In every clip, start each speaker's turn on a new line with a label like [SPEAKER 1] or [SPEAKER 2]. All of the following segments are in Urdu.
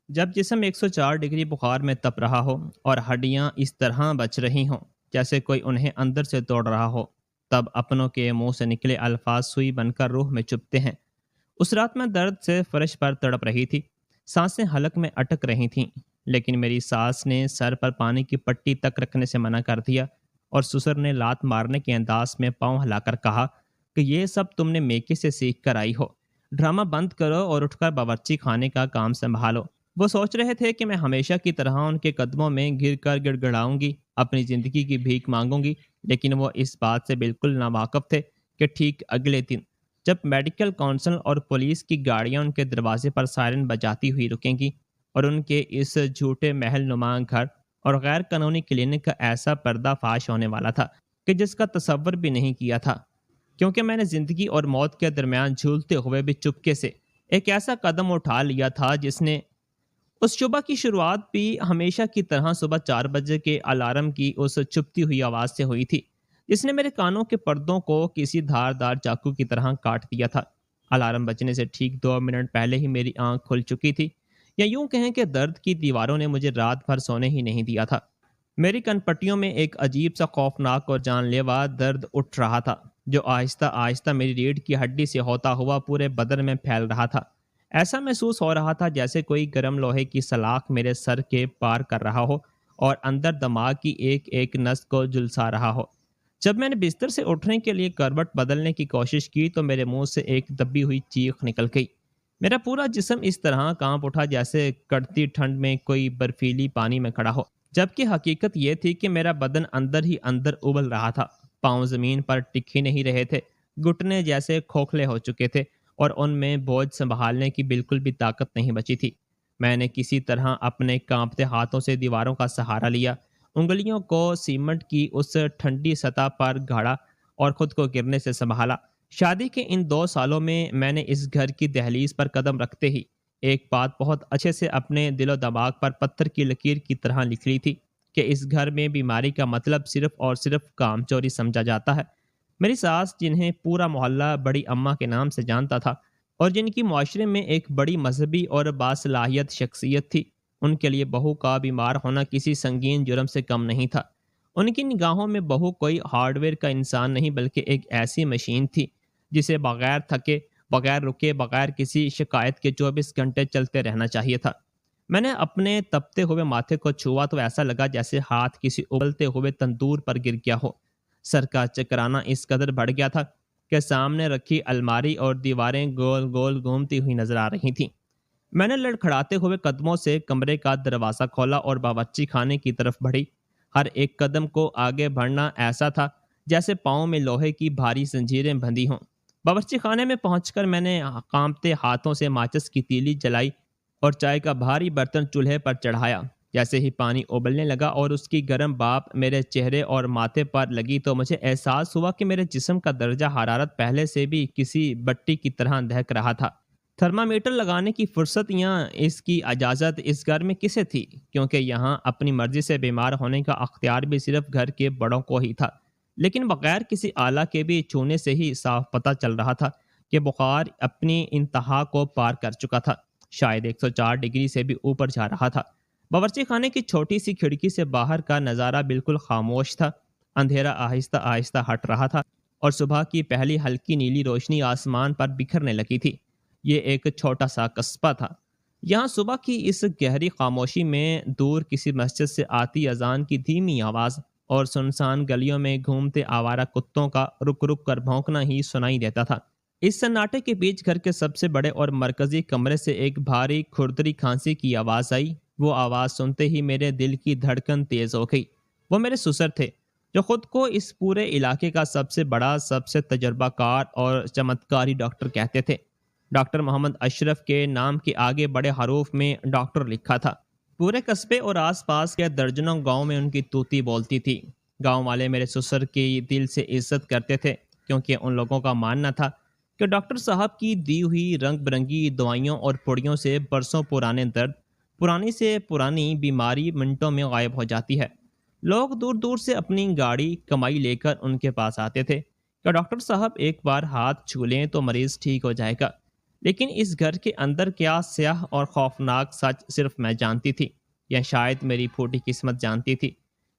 [SPEAKER 1] جب جسم 104 ڈگری بخار میں تپ رہا ہو اور ہڈیاں اس طرح بچ رہی ہوں جیسے کوئی انہیں اندر سے توڑ رہا ہو، تب اپنوں کے منہ سے نکلے الفاظ سوئی بن کر روح میں چبھتے ہیں۔ اس رات میں درد سے فرش پر تڑپ رہی تھی، سانسیں حلق میں اٹک رہی تھیں، لیکن میری ساس نے سر پر پانی کی پٹی تک رکھنے سے منع کر دیا اور سسر نے لات مارنے کے انداز میں پاؤں ہلا کر کہا کہ یہ سب تم نے میکے سے سیکھ کر آئی ہو، ڈرامہ بند کرو اور اٹھ کر باورچی خانے کا کام سنبھالو۔ وہ سوچ رہے تھے کہ میں ہمیشہ کی طرح ان کے قدموں میں گر کر گڑ گڑاؤں گی، اپنی زندگی کی بھیک مانگوں گی، لیکن وہ اس بات سے بالکل ناواقف تھے کہ ٹھیک اگلے دن جب میڈیکل کونسل اور پولیس کی گاڑیاں ان کے دروازے پر سائرن بجاتی ہوئی رکیں گی اور ان کے اس جھوٹے محل نما گھر اور غیر قانونی کلینک کا ایسا پردہ فاش ہونے والا تھا کہ جس کا تصور بھی نہیں کیا تھا، کیونکہ میں نے زندگی اور موت کے درمیان جھولتے ہوئے بھی چپکے سے ایک ایسا قدم اٹھا لیا تھا جس نے اس صبح کی شروعات بھی ہمیشہ کی طرح صبح 4 بجے کے الارم کی اس چپتی ہوئی آواز سے ہوئی تھی، جس نے میرے کانوں کے پردوں کو کسی دھاردار چاقو کی طرح کاٹ دیا تھا۔ الارم بجنے سے ٹھیک 2 منٹ پہلے ہی میری آنکھ کھل چکی تھی، یا یوں کہیں کہ درد کی دیواروں نے مجھے رات بھر سونے ہی نہیں دیا تھا۔ میری کن پٹیوں میں ایک عجیب سا خوفناک اور جان لیوا درد اٹھ رہا تھا، جو آہستہ آہستہ میری ریڑھ کی ہڈی سے ہوتا ہوا پورے بدن میں پھیل رہا تھا۔ ایسا محسوس ہو رہا تھا جیسے کوئی گرم لوہے کی سلاخ میرے سر کے پار کر رہا ہو اور اندر دماغ کی ایک ایک نس کو جلسا رہا ہو۔ جب میں نے بستر سے اٹھنے کے لیے کروٹ بدلنے کی کوشش کی تو میرے منہ سے ایک دبی ہوئی چیخ نکل گئی۔ میرا پورا جسم اس طرح کانپ اٹھا جیسے کڑتی ٹھنڈ میں کوئی برفیلی پانی میں کھڑا ہو، جبکہ حقیقت یہ تھی کہ میرا بدن اندر ہی اندر ابل رہا تھا۔ پاؤں زمین پر ٹک ہی نہیں رہے تھے، گھٹنے جیسے کھوکھلے ہو چکے تھے اور ان میں بوجھ سنبھالنے کی بالکل بھی طاقت نہیں بچی تھی۔ میں نے کسی طرح اپنے کانپتے ہاتھوں سے دیواروں کا سہارا لیا، انگلیوں کو سیمنٹ کی اس ٹھنڈی سطح پر گھاڑا اور خود کو گرنے سے سنبھالا۔ شادی کے ان 2 سالوں میں نے اس گھر کی دہلیز پر قدم رکھتے ہی ایک بات بہت اچھے سے اپنے دل و دماغ پر پتھر کی لکیر کی طرح لکھ لی تھی کہ اس گھر میں بیماری کا مطلب صرف اور صرف کام چوری سمجھا جاتا ہے۔ میری ساس، جنہیں پورا محلہ بڑی اماں کے نام سے جانتا تھا اور جن کی معاشرے میں ایک بڑی مذہبی اور باصلاحیت شخصیت تھی، ان کے لیے بہو کا بیمار ہونا کسی سنگین جرم سے کم نہیں تھا۔ ان کی نگاہوں میں بہو کوئی ہارڈ ویئر کا انسان نہیں بلکہ ایک ایسی مشین تھی جسے بغیر تھکے، بغیر رکے، بغیر کسی شکایت کے 24 گھنٹے چلتے رہنا چاہیے تھا۔ میں نے اپنے تپتے ہوئے ماتھے کو چھوا تو ایسا لگا جیسے ہاتھ کسی ابلتے ہوئے تندور پر گر گیا ہو۔ سر کا چکرانا اس قدر بڑھ گیا تھا کہ سامنے رکھی الماری اور دیواریں گول گول گھومتی ہوئی نظر آ رہی تھیں۔ میں نے لڑکھڑاتے ہوئے قدموں سے کمرے کا دروازہ کھولا اور باورچی خانے کی طرف بڑھی۔ ہر ایک قدم کو آگے بڑھنا ایسا تھا جیسے پاؤں میں لوہے کی بھاری زنجیریں بندھی ہوں۔ باورچی خانے میں پہنچ کر میں نے کانپتے ہاتھوں سے ماچس کی تیلی جلائی اور چائے کا بھاری برتن چولہے پر چڑھایا۔ جیسے ہی پانی ابلنے لگا اور اس کی گرم بھاپ میرے چہرے اور ماتھے پر لگی تو مجھے احساس ہوا کہ میرے جسم کا درجہ حرارت پہلے سے بھی کسی بٹی کی طرح دہک رہا تھا۔ تھرمامیٹر لگانے کی فرصت یا اس کی اجازت اس گھر میں کسے تھی، کیونکہ یہاں اپنی مرضی سے بیمار ہونے کا اختیار بھی صرف گھر کے بڑوں کو ہی تھا، لیکن بغیر کسی آلہ کے بھی چھونے سے ہی صاف پتہ چل رہا تھا کہ بخار اپنی انتہا کو پار کر چکا تھا، شاید 104 ڈگری سے بھی اوپر جا رہا تھا۔ باورچی خانے کی چھوٹی سی کھڑکی سے باہر کا نظارہ بالکل خاموش تھا۔ اندھیرا آہستہ آہستہ ہٹ رہا تھا اور صبح کی پہلی ہلکی نیلی روشنی آسمان پر بکھرنے لگی تھی۔ یہ ایک چھوٹا سا قصبہ تھا۔ یہاں صبح کی اس گہری خاموشی میں دور کسی مسجد سے آتی اذان کی دھیمی آواز اور سنسان گلیوں میں گھومتے آوارہ کتوں کا رک رک کر بھونکنا ہی سنائی دیتا تھا۔ اس سناٹے کے بیچ گھر کے سب سے بڑے اور مرکزی کمرے سے ایک بھاری کھردری کھانسی کی آواز آئی۔ وہ آواز سنتے ہی میرے دل کی دھڑکن تیز ہو گئی۔ وہ میرے سسر تھے، جو خود کو اس پورے علاقے کا سب سے بڑا، سب سے تجربہ کار اور چمتکاری ڈاکٹر کہتے تھے۔ ڈاکٹر محمد اشرف کے نام کے آگے بڑے حروف میں ڈاکٹر لکھا تھا۔ پورے قصبے اور آس پاس کے درجنوں گاؤں میں ان کی توتی بولتی تھی۔ گاؤں والے میرے سسر کی دل سے عزت کرتے تھے، کیونکہ ان لوگوں کا ماننا تھا کہ ڈاکٹر صاحب کی دی ہوئی رنگ برنگی دوائیوں اور پڑیوں سے برسوں پرانے درد، پرانی سے پرانی بیماری منٹوں میں غائب ہو جاتی ہے۔ لوگ دور دور سے اپنی گاڑی کمائی لے کر ان کے پاس آتے تھے کہ ڈاکٹر صاحب ایک بار ہاتھ چھو لیں تو مریض ٹھیک ہو جائے گا۔ لیکن اس گھر کے اندر کیا سیاہ اور خوفناک سچ صرف میں جانتی تھی، یا شاید میری پھوٹی قسمت جانتی تھی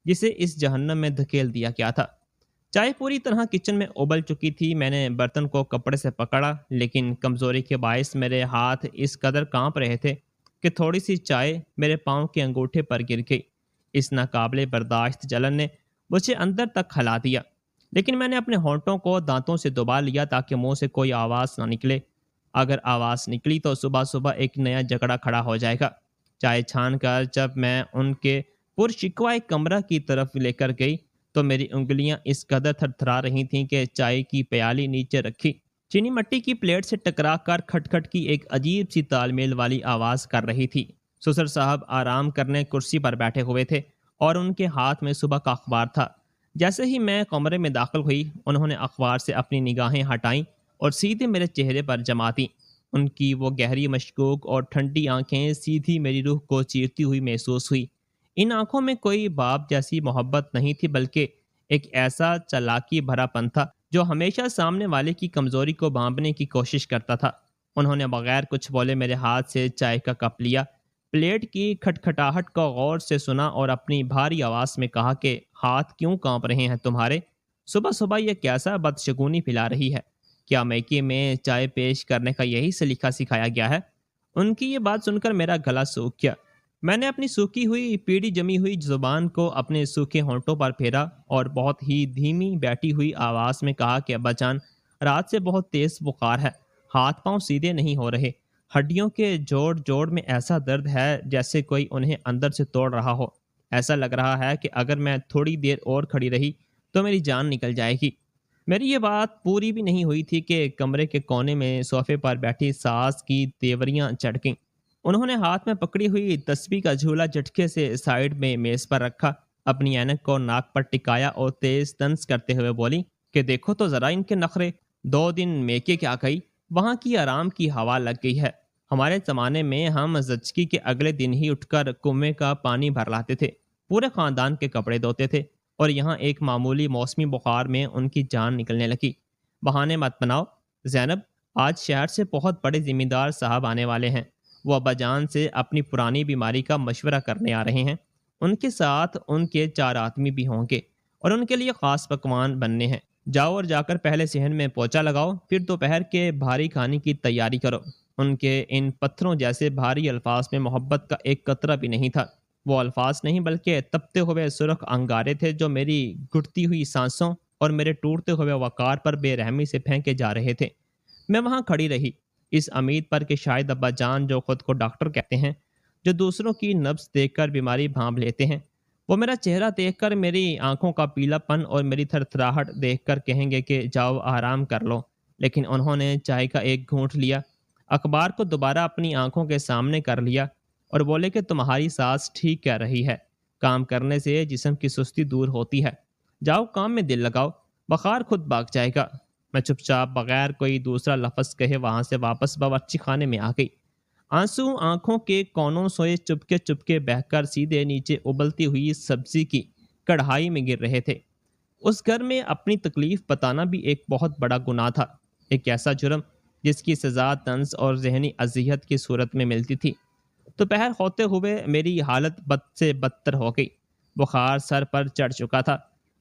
[SPEAKER 1] جسے اس جہنم میں دھکیل دیا گیا تھا۔ چائے پوری طرح کچن میں ابل چکی تھی۔ میں نے برتن کو کپڑے سے پکڑا، لیکن کمزوری کے باعث میرے ہاتھ اس قدر کانپ رہے تھے کہ تھوڑی سی چائے میرے پاؤں کے انگوٹھے پر گر گئی۔ اس ناقابل برداشت جلن نے مجھے اندر تک ہلا دیا، لیکن میں نے اپنے ہونٹوں کو دانتوں سے دبا لیا تاکہ منہ سے کوئی آواز نہ نکلے۔ اگر آواز نکلی تو صبح صبح ایک نیا جھگڑا کھڑا ہو جائے گا۔ چائے چھان کر جب میں ان کے پرشکوہ کمرہ کی طرف لے کر گئی تو میری انگلیاں اس قدر تھر تھرا رہی تھیں کہ چائے کی پیالی نیچے رکھی چینی مٹی کی پلیٹ سے ٹکرا کر کھٹ کھٹ کی ایک عجیب سی تال میل والی آواز کر رہی تھی۔ سسر صاحب آرام کرنے کرسی پر بیٹھے ہوئے تھے اور ان کے ہاتھ میں صبح کا اخبار تھا۔ جیسے ہی میں کمرے میں داخل ہوئی، انہوں نے اخبار سے اپنی نگاہیں ہٹائیں اور سیدھے میرے چہرے پر جما دیں۔ ان کی وہ گہری مشکوک اور ٹھنڈی آنکھیں سیدھی میری روح کو چیرتی ہوئی محسوس ہوئی۔ ان آنکھوں میں کوئی باپ جیسی محبت نہیں تھی، بلکہ ایک ایسا چالاکی بھرا پن تھا جو ہمیشہ سامنے والے کی کمزوری کو بانپنے کی کوشش کرتا تھا۔ انہوں نے بغیر کچھ بولے میرے ہاتھ سے چائے کا کپ لیا، پلیٹ کی کھٹکھٹاہٹ کو غور سے سنا اور اپنی بھاری آواز میں کہا کہ ہاتھ کیوں کانپ رہے ہیں تمہارے؟ صبح صبح یہ کیسا بدشگونی پھیلا رہی ہے؟ کیا میکے میں چائے پیش کرنے کا یہی سلیقہ سکھایا گیا ہے؟ ان کی یہ بات سن کر میرا گلا سوکھ گیا۔ میں نے اپنی سوکھی ہوئی پیڑھی جمی ہوئی زبان کو اپنے سوکھے ہونٹوں پر پھیرا اور بہت ہی دھیمی بیٹھی ہوئی آواز میں کہا کہ ابا جان، رات سے بہت تیز بخار ہے، ہاتھ پاؤں سیدھے نہیں ہو رہے، ہڈیوں کے جوڑ جوڑ میں ایسا درد ہے جیسے کوئی انہیں اندر سے توڑ رہا ہو۔ ایسا لگ رہا ہے کہ اگر میں تھوڑی دیر اور کھڑی رہی تو میری جان نکل جائے گی۔ میری یہ بات پوری بھی نہیں ہوئی تھی کہ کمرے کے کونے میں صوفے پر بیٹھی ساس کی تیوریاں چڑھ گئیں۔ انہوں نے ہاتھ میں پکڑی ہوئی تسبیح کا جھولا جھٹکے سے سائیڈ میں میز پر رکھا، اپنی اینک کو ناک پر ٹکایا اور تیز طنز کرتے ہوئے بولی کہ دیکھو تو ذرا ان کے نخرے، 2 دن میکے کیا گئی، وہاں کی آرام کی ہوا لگ گئی ہے۔ ہمارے زمانے میں ہم زچگی کے اگلے دن ہی اٹھ کر کنویں کا پانی بھر لاتے تھے، پورے خاندان کے کپڑے دھوتے تھے، اور یہاں ایک معمولی موسمی بخار میں ان کی جان نکلنے لگی۔ بہانے مت بناؤ زینب، آج شہر سے بہت بڑے ذمہ دار صاحب آنے والے ہیں، وہ ابا جان سے اپنی پرانی بیماری کا مشورہ کرنے آ رہے ہیں۔ ان کے ساتھ ان کے 4 آدمی بھی ہوں گے اور ان کے لیے خاص پکوان بننے ہیں۔ جاؤ اور جا کر پہلے صحن میں پوچھا لگاؤ، پھر دوپہر کے بھاری کھانے کی تیاری کرو۔ ان کے ان پتھروں جیسے بھاری الفاظ میں محبت کا ایک قطرہ بھی نہیں تھا۔ وہ الفاظ نہیں بلکہ تپتے ہوئے سرخ انگارے تھے جو میری گھٹتی ہوئی سانسوں اور میرے ٹوٹتے ہوئے وقار پر بے رحمی سے پھینکے جا رہے تھے۔ میں وہاں کھڑی رہی، اس امید پر کہ شاید ابا جان جو خود کو ڈاکٹر کہتے ہیں، جو دوسروں کی نبض دیکھ کر بیماری بھانپ لیتے ہیں، وہ میرا چہرہ دیکھ کر، میری آنکھوں کا پیلا پن اور میری تھر تھراہٹ دیکھ کر کہیں گے کہ جاؤ آرام کر لو۔ لیکن انہوں نے چائے کا ایک گھونٹ لیا، اخبار کو دوبارہ اپنی آنکھوں کے سامنے کر لیا اور بولے کہ تمہاری ساس ٹھیک کہہ رہی ہے، کام کرنے سے جسم کی سستی دور ہوتی ہے، جاؤ کام میں دل لگاؤ، بخار خود بھاگ جائے گا۔ میں چپ چاپ بغیر کوئی دوسرا لفظ کہے وہاں سے واپس باورچی خانے میں آ گئی۔ آنسو آنکھوں کے کونوں سے چپکے چپکے بہہ کر سیدھے نیچے ابلتی ہوئی سبزی کی کڑھائی میں گر رہے تھے۔ اس گھر میں اپنی تکلیف بتانا بھی ایک بہت بڑا گناہ تھا، ایک ایسا جرم جس کی سزا طنز اور ذہنی اذیت کی صورت میں ملتی تھی۔ دوپہر ہوتے ہوئے میری حالت بد سے بدتر ہو گئی، بخار سر پر چڑھ چکا تھا،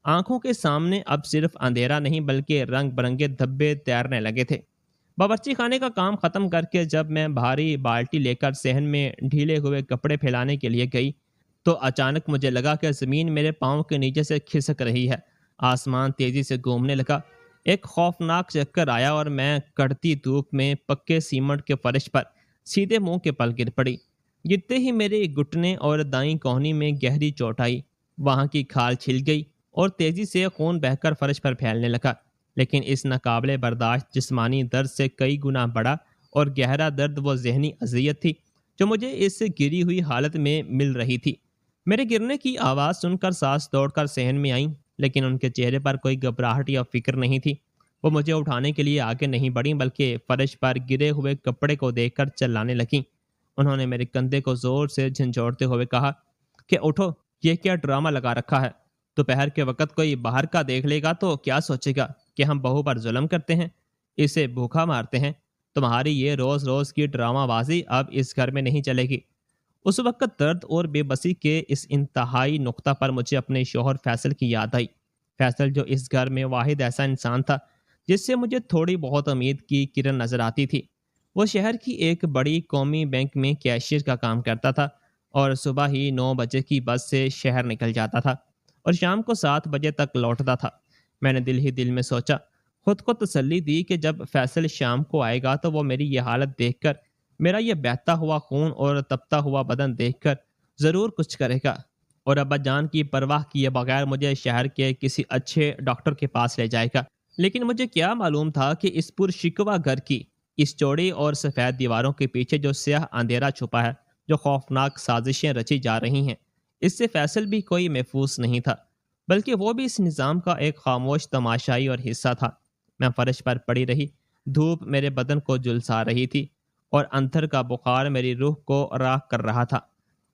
[SPEAKER 1] آنکھوں کے سامنے اب صرف اندھیرا نہیں بلکہ رنگ برنگے دھبے تیرنے لگے تھے۔ باورچی خانے کا کام ختم کر کے جب میں بھاری بالٹی لے کر صحن میں ڈھیلے ہوئے کپڑے پھیلانے کے لیے گئی تو اچانک مجھے لگا کہ زمین میرے پاؤں کے نیچے سے کھسک رہی ہے، آسمان تیزی سے گھومنے لگا، ایک خوفناک چکر آیا اور میں کڑتی دھوپ میں پکے سیمنٹ کے فرش پر سیدھے منہ کے پل گر پڑی۔ گرتے ہی میرے گھٹنے اور دائیں کوہنی میں گہری چوٹ آئی، وہاں کی کھال چھل گئی اور تیزی سے خون بہہ کر فرش پر پھیلنے لگا۔ لیکن اس ناقابل برداشت جسمانی درد سے کئی گنا بڑا اور گہرا درد وہ ذہنی اذیت تھی جو مجھے اس گری ہوئی حالت میں مل رہی تھی۔ میرے گرنے کی آواز سن کر ساس دوڑ کر صحن میں آئیں، لیکن ان کے چہرے پر کوئی گھبراہٹ یا فکر نہیں تھی۔ وہ مجھے اٹھانے کے لیے آگے نہیں بڑھیں بلکہ فرش پر گرے ہوئے کپڑے کو دیکھ کر چلانے لگیں۔ انہوں نے میرے کندھے کو زور سے جھنجھوڑتے ہوئے کہا کہ اٹھو، یہ کیا ڈرامہ لگا رکھا ہے؟ دوپہر کے وقت کوئی باہر کا دیکھ لے گا تو کیا سوچے گا کہ ہم بہو پر ظلم کرتے ہیں، اسے بھوکا مارتے ہیں؟ تمہاری یہ روز روز کی ڈرامہ بازی اب اس گھر میں نہیں چلے گی۔ اس وقت درد اور بے بسی کے اس انتہائی نقطہ پر مجھے اپنے شوہر فیصل کی یاد آئی۔ فیصل جو اس گھر میں واحد ایسا انسان تھا جس سے مجھے تھوڑی بہت امید کی کرن نظر آتی تھی۔ وہ شہر کی ایک بڑی قومی بینک میں کیشیئر کا کام کرتا تھا اور صبح ہی 9 بجے کی بس سے شہر نکل جاتا تھا اور شام کو 7 بجے تک لوٹتا تھا۔ میں نے دل ہی دل میں سوچا، خود کو تسلی دی کہ جب فیصل شام کو آئے گا تو وہ میری یہ حالت دیکھ کر، میرا یہ بہتا ہوا خون اور تپتا ہوا بدن دیکھ کر ضرور کچھ کرے گا اور ابا جان کی پرواہ کیے بغیر مجھے شہر کے کسی اچھے ڈاکٹر کے پاس لے جائے گا۔ لیکن مجھے کیا معلوم تھا کہ اس پرشکوہ گھر کی اس چوڑی اور سفید دیواروں کے پیچھے جو سیاہ اندھیرا چھپا ہے، جو خوفناک سازشیں رچی جا رہی ہیں، اس سے فیصل بھی کوئی محفوظ نہیں تھا، بلکہ وہ بھی اس نظام کا ایک خاموش تماشائی اور حصہ تھا۔ میں فرش پر پڑی رہی، دھوپ میرے بدن کو جھلسا رہی تھی اور اندھر کا بخار میری روح کو راکھ کر رہا تھا،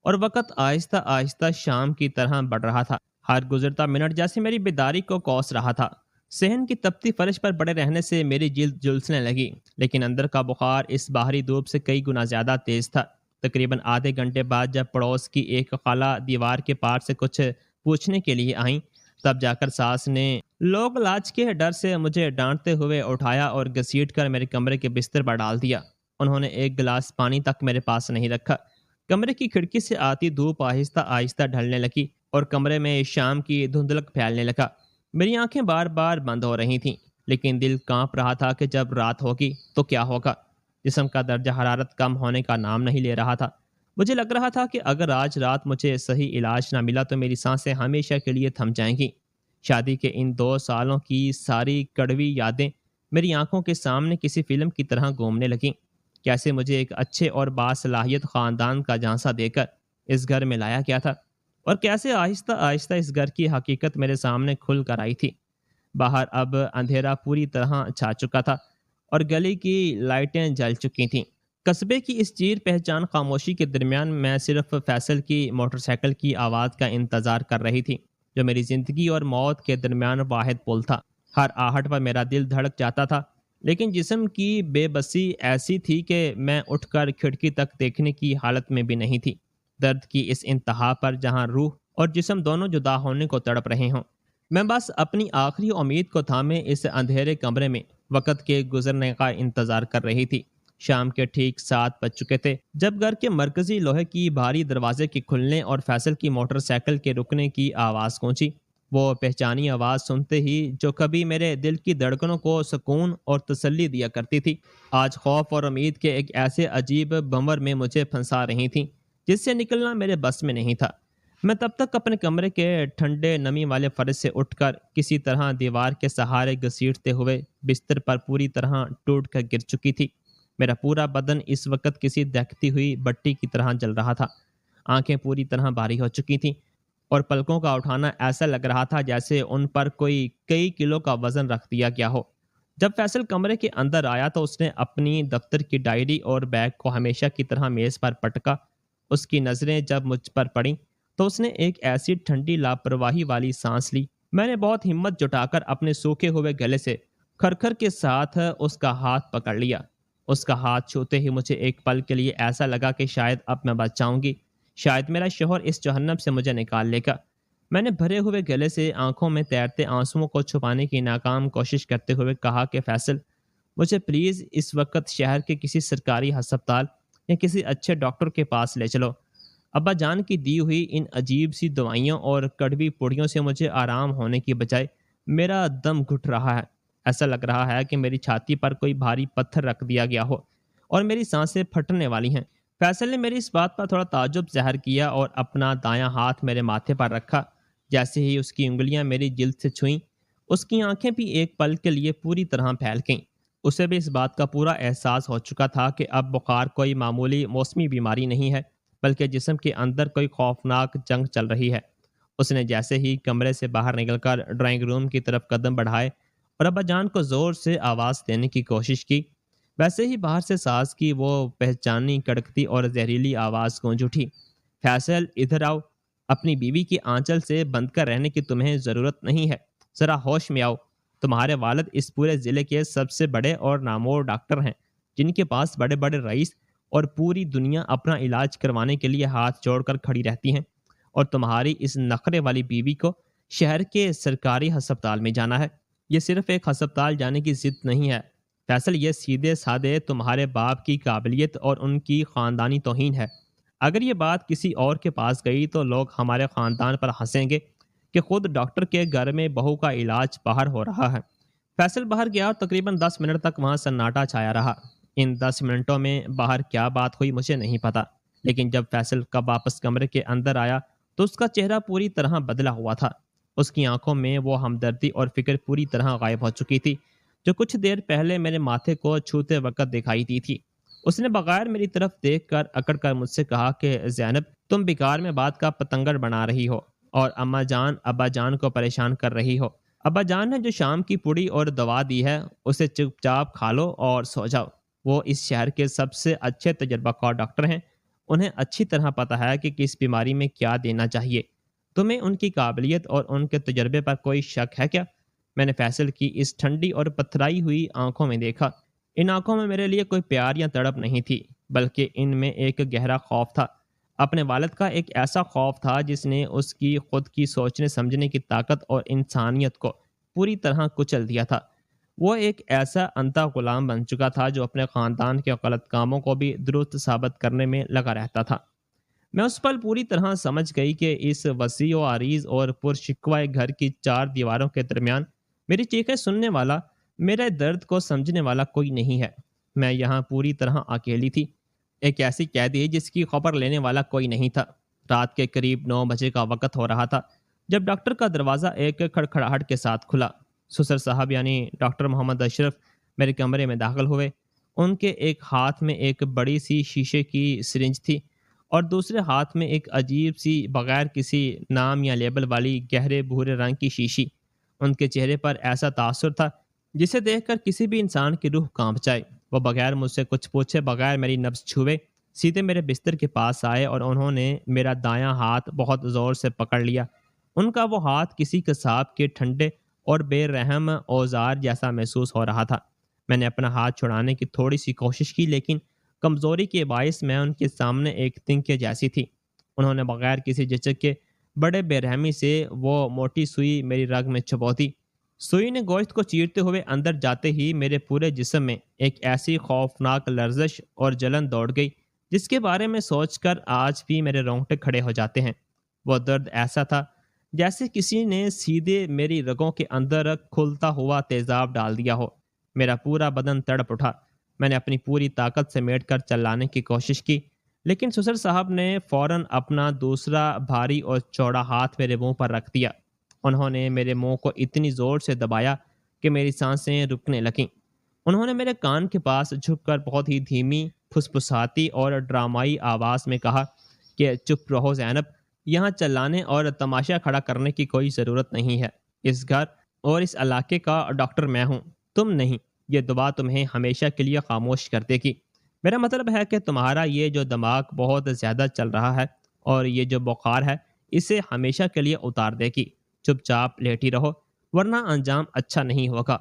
[SPEAKER 1] اور وقت آہستہ آہستہ شام کی طرح بڑھ رہا تھا۔ ہر گزرتا منٹ جیسے میری بیداری کو کوس رہا تھا۔ صحن کی تپتی فرش پر پڑے رہنے سے میری جلد جھلسنے لگی، لیکن اندر کا بخار اس باہری دھوپ سے کئی گنا زیادہ تیز تھا۔ تقریباً آدھے گھنٹے بعد جب پڑوس کی ایک خالہ دیوار کے پار سے کچھ پوچھنے کے لیے آئیں، تب جا کر ساس نے لوگ لاج کے ڈر سے مجھے ڈانٹتے ہوئے اٹھایا اور گھسیٹ کر میرے کمرے کے بستر پر ڈال دیا۔ انہوں نے ایک گلاس پانی تک میرے پاس نہیں رکھا۔ کمرے کی کھڑکی سے آتی دھوپ آہستہ آہستہ ڈھلنے لگی اور کمرے میں شام کی دھندلک پھیلنے لگا۔ میری آنکھیں بار بار بند ہو رہی تھیں، لیکن دل کانپ رہا تھا کہ جب رات ہوگی تو کیا ہوگا۔ جسم کا درجہ حرارت کم ہونے کا نام نہیں لے رہا تھا۔ مجھے لگ رہا تھا کہ اگر آج رات مجھے صحیح علاج نہ ملا تو میری سانسیں ہمیشہ کے لیے تھم جائیں گی۔ شادی کے ان 2 سالوں کی ساری کڑوی یادیں میری آنکھوں کے سامنے کسی فلم کی طرح گھومنے لگیں۔ کیسے مجھے ایک اچھے اور باصلاحیت خاندان کا جھانسا دے کر اس گھر میں لایا گیا تھا، اور کیسے آہستہ آہستہ اس گھر کی حقیقت میرے سامنے کھل کر آئی تھی۔ باہر اب اندھیرا پوری طرح چھا چکا تھا اور گلی کی لائٹیں جل چکی تھیں۔ قصبے کی اس چیر پہچان خاموشی کے درمیان میں صرف فیصل کی موٹر سائیکل کی آواز کا انتظار کر رہی تھی، جو میری زندگی اور موت کے درمیان واحد پل تھا۔ ہر آہٹ پر میرا دل دھڑک جاتا تھا، لیکن جسم کی بے بسی ایسی تھی کہ میں اٹھ کر کھڑکی تک دیکھنے کی حالت میں بھی نہیں تھی۔ درد کی اس انتہا پر جہاں روح اور جسم دونوں جدا ہونے کو تڑپ رہے ہوں، میں بس اپنی آخری امید کو تھامے اس اندھیرے کمرے میں وقت کے گزرنے کا انتظار کر رہی تھی۔ شام کے ٹھیک 7 بج چکے تھے جب گھر کے مرکزی لوہے کی بھاری دروازے کے کھلنے اور فیصل کی موٹر سائیکل کے رکنے کی آواز گونجی۔ وہ پہچانی آواز سنتے ہی جو کبھی میرے دل کی دھڑکنوں کو سکون اور تسلی دیا کرتی تھی، آج خوف اور امید کے ایک ایسے عجیب بھنور میں مجھے پھنسا رہی تھیں جس سے نکلنا میرے بس میں نہیں تھا۔ میں تب تک اپنے کمرے کے ٹھنڈے نمی والے فرش سے اٹھ کر کسی طرح دیوار کے سہارے گھسیٹتے ہوئے بستر پر پوری طرح ٹوٹ کر گر چکی تھی۔ میرا پورا بدن اس وقت کسی دہکتی ہوئی بٹی کی طرح جل رہا تھا۔ آنکھیں پوری طرح بھاری ہو چکی تھیں اور پلکوں کا اٹھانا ایسا لگ رہا تھا جیسے ان پر کوئی کئی کلو کا وزن رکھ دیا گیا ہو۔ جب فیصل کمرے کے اندر آیا تو اس نے اپنی دفتر کی ڈائری اور بیگ کو ہمیشہ کی طرح میز پر پٹکا۔ اس کی نظریں جب مجھ پر پڑیں تو اس نے ایک ایسی ٹھنڈی لاپرواہی والی سانس لی۔ میں نے بہت ہمت جٹا کر اپنے سوکھے ہوئے گلے سے کھر کے ساتھ اس کا ہاتھ پکڑ لیا۔ اس کا ہاتھ چھوتے ہی مجھے ایک پل کے لیے ایسا لگا کہ شاید اب میں بچ جاؤں گی، شاید میرا شوہر اس جہنم سے مجھے نکال لے گا۔ میں نے بھرے ہوئے گلے سے آنکھوں میں تیرتے آنسوؤں کو چھپانے کی ناکام کوشش کرتے ہوئے کہا کہ فیصل، مجھے پلیز اس وقت شہر کے کسی سرکاری ہسپتال یا کسی اچھے ڈاکٹر کے پاس لے چلو۔ ابا جان کی دی ہوئی ان عجیب سی دوائیوں اور کڑوی پوڑیوں سے مجھے آرام ہونے کی بجائے میرا دم گھٹ رہا ہے۔ ایسا لگ رہا ہے کہ میری چھاتی پر کوئی بھاری پتھر رکھ دیا گیا ہو اور میری سانسیں پھٹنے والی ہیں۔ فیصل نے میری اس بات پر تھوڑا تعجب ظاہر کیا اور اپنا دایاں ہاتھ میرے ماتھے پر رکھا۔ جیسے ہی اس کی انگلیاں میری جلد سے چھوئیں، اس کی آنکھیں بھی ایک پل کے لیے پوری طرح پھیل گئیں۔ اسے بھی اس بات کا پورا احساس ہو چکا تھا کہ اب بخار کوئی معمولی موسمی بیماری نہیں ہے، بلکہ جسم کے اندر کوئی خوفناک جنگ چل رہی ہے۔ اس نے جیسے ہی کمرے سے باہر نکل کر ڈرائنگ روم کی طرف قدم بڑھائے اور ابا جان کو زور سے آواز دینے کی کوشش کی، ویسے ہی باہر سے ساز کی وہ پہچانی کڑکتی اور زہریلی آواز گونج اٹھی، فیصل ادھر آؤ، اپنی بیوی کی آنچل سے بند کر رہنے کی تمہیں ضرورت نہیں ہے، ذرا ہوش میں آؤ، تمہارے والد اس پورے ضلع کے سب سے بڑے اور نامور ڈاکٹر ہیں، جن کے پاس بڑے بڑے رئیس اور پوری دنیا اپنا علاج کروانے کے لیے ہاتھ جوڑ کر کھڑی رہتی ہیں، اور تمہاری اس نخرے والی بیوی کو شہر کے سرکاری ہسپتال میں جانا ہے۔ یہ صرف ایک ہسپتال جانے کی ضد نہیں ہے فیصل، یہ سیدھے سادے تمہارے باپ کی قابلیت اور ان کی خاندانی توہین ہے۔ اگر یہ بات کسی اور کے پاس گئی تو لوگ ہمارے خاندان پر ہنسیں گے کہ خود ڈاکٹر کے گھر میں بہو کا علاج باہر ہو رہا ہے۔ فیصل باہر گیا اور تقریباً 10 منٹ تک وہاں سناٹا چھایا رہا۔ ان 10 منٹوں میں باہر کیا بات ہوئی مجھے نہیں پتا، لیکن جب فیصل کا واپس کمرے کے اندر آیا تو اس کا چہرہ پوری طرح بدلا ہوا تھا۔ اس کی آنکھوں میں وہ ہمدردی اور فکر پوری طرح غائب ہو چکی تھی جو کچھ دیر پہلے میرے ماتھے کو چھوتے وقت دکھائی دی تھی۔ اس نے بغیر میری طرف دیکھ کر اکڑ کر مجھ سے کہا کہ زینب، تم بیکار میں بات کا پتنگڑ بنا رہی ہو اور اماں جان ابا جان کو پریشان کر رہی ہو۔ ابا جان نے جو شام کی پوڑی اور دوا دی ہے اسے چپ چاپ کھا لو اور سو جاؤ۔ وہ اس شہر کے سب سے اچھے تجربہ کار ڈاکٹر ہیں، انہیں اچھی طرح پتہ ہے کہ کس بیماری میں کیا دینا چاہیے۔ تمہیں ان کی قابلیت اور ان کے تجربے پر کوئی شک ہے کیا؟ میں نے فیصل کی اس ٹھنڈی اور پتھرائی ہوئی آنکھوں میں دیکھا۔ ان آنکھوں میں میرے لیے کوئی پیار یا تڑپ نہیں تھی، بلکہ ان میں ایک گہرا خوف تھا، اپنے والد کا ایک ایسا خوف تھا جس نے اس کی خود کی سوچنے سمجھنے کی طاقت اور انسانیت کو پوری طرح کچل دیا تھا۔ وہ ایک ایسا انتا غلام بن چکا تھا جو اپنے خاندان کے غلط کاموں کو بھی درست ثابت کرنے میں لگا رہتا تھا۔ میں اس پل پوری طرح سمجھ گئی کہ اس وسیع و عریض اور پرشکوہ گھر کی 4 دیواروں کے درمیان میری چیخیں سننے والا، میرے درد کو سمجھنے والا کوئی نہیں ہے۔ میں یہاں پوری طرح اکیلی تھی، ایک ایسی قیدی جس کی خبر لینے والا کوئی نہیں تھا۔ رات کے قریب 9 بجے کا وقت ہو رہا تھا جب ڈاکٹر کا دروازہ ایک کھڑکھڑاہٹ کے ساتھ کھلا۔ سسر صاحب یعنی ڈاکٹر محمد اشرف میرے کمرے میں داخل ہوئے۔ ان کے ایک ہاتھ میں ایک بڑی سی شیشے کی سرنج تھی اور دوسرے ہاتھ میں ایک عجیب سی بغیر کسی نام یا لیبل والی گہرے بھورے رنگ کی شیشی۔ ان کے چہرے پر ایسا تاثر تھا جسے دیکھ کر کسی بھی انسان کی روح کانپ جائے۔ وہ بغیر مجھ سے کچھ پوچھے، بغیر میری نبض چھوئے سیدھے میرے بستر کے پاس آئے اور انہوں نے میرا دایاں ہاتھ بہت زور سے پکڑ لیا۔ ان کا وہ ہاتھ کسی قصاب کے ٹھنڈے اور بے رحم اوزار جیسا محسوس ہو رہا تھا۔ میں نے اپنا ہاتھ چھڑانے کی تھوڑی سی کوشش کی، لیکن کمزوری کے باعث میں ان کے سامنے ایک تنکے جیسی تھی۔ انہوں نے بغیر کسی جھجک کے بڑے بے رحمی سے وہ موٹی سوئی میری رگ میں چبو دی۔ سوئی نے گوشت کو چیرتے ہوئے اندر جاتے ہی میرے پورے جسم میں ایک ایسی خوفناک لرزش اور جلن دوڑ گئی جس کے بارے میں سوچ کر آج بھی میرے رونگٹے کھڑے ہو جاتے ہیں۔ وہ درد ایسا تھا جیسے کسی نے سیدھے میری رگوں کے اندر کھلتا ہوا تیزاب ڈال دیا ہو۔ میرا پورا بدن تڑپ اٹھا۔ میں نے اپنی پوری طاقت سے میٹ کر چلانے کی کوشش کی، لیکن سسر صاحب نے فوراً اپنا دوسرا بھاری اور چوڑا ہاتھ میرے منہ پر رکھ دیا۔ انہوں نے میرے منہ کو اتنی زور سے دبایا کہ میری سانسیں رکنے لگیں۔ انہوں نے میرے کان کے پاس جھک کر بہت ہی دھیمی، پھسپھساتی اور ڈرامائی آواز میں کہا کہ چپ رہو زینب، یہاں چلانے اور تماشا کھڑا کرنے کی کوئی ضرورت نہیں ہے۔ اس گھر اور اس علاقے کا ڈاکٹر میں ہوں، تم نہیں۔ یہ دعا تمہیں ہمیشہ کے لیے خاموش کر دے گی۔ میرا مطلب ہے کہ تمہارا یہ جو دماغ بہت زیادہ چل رہا ہے اور یہ جو بخار ہے اسے ہمیشہ کے لیے اتار دے گی۔ چپ چاپ لیٹی رہو ورنہ انجام اچھا نہیں ہوگا۔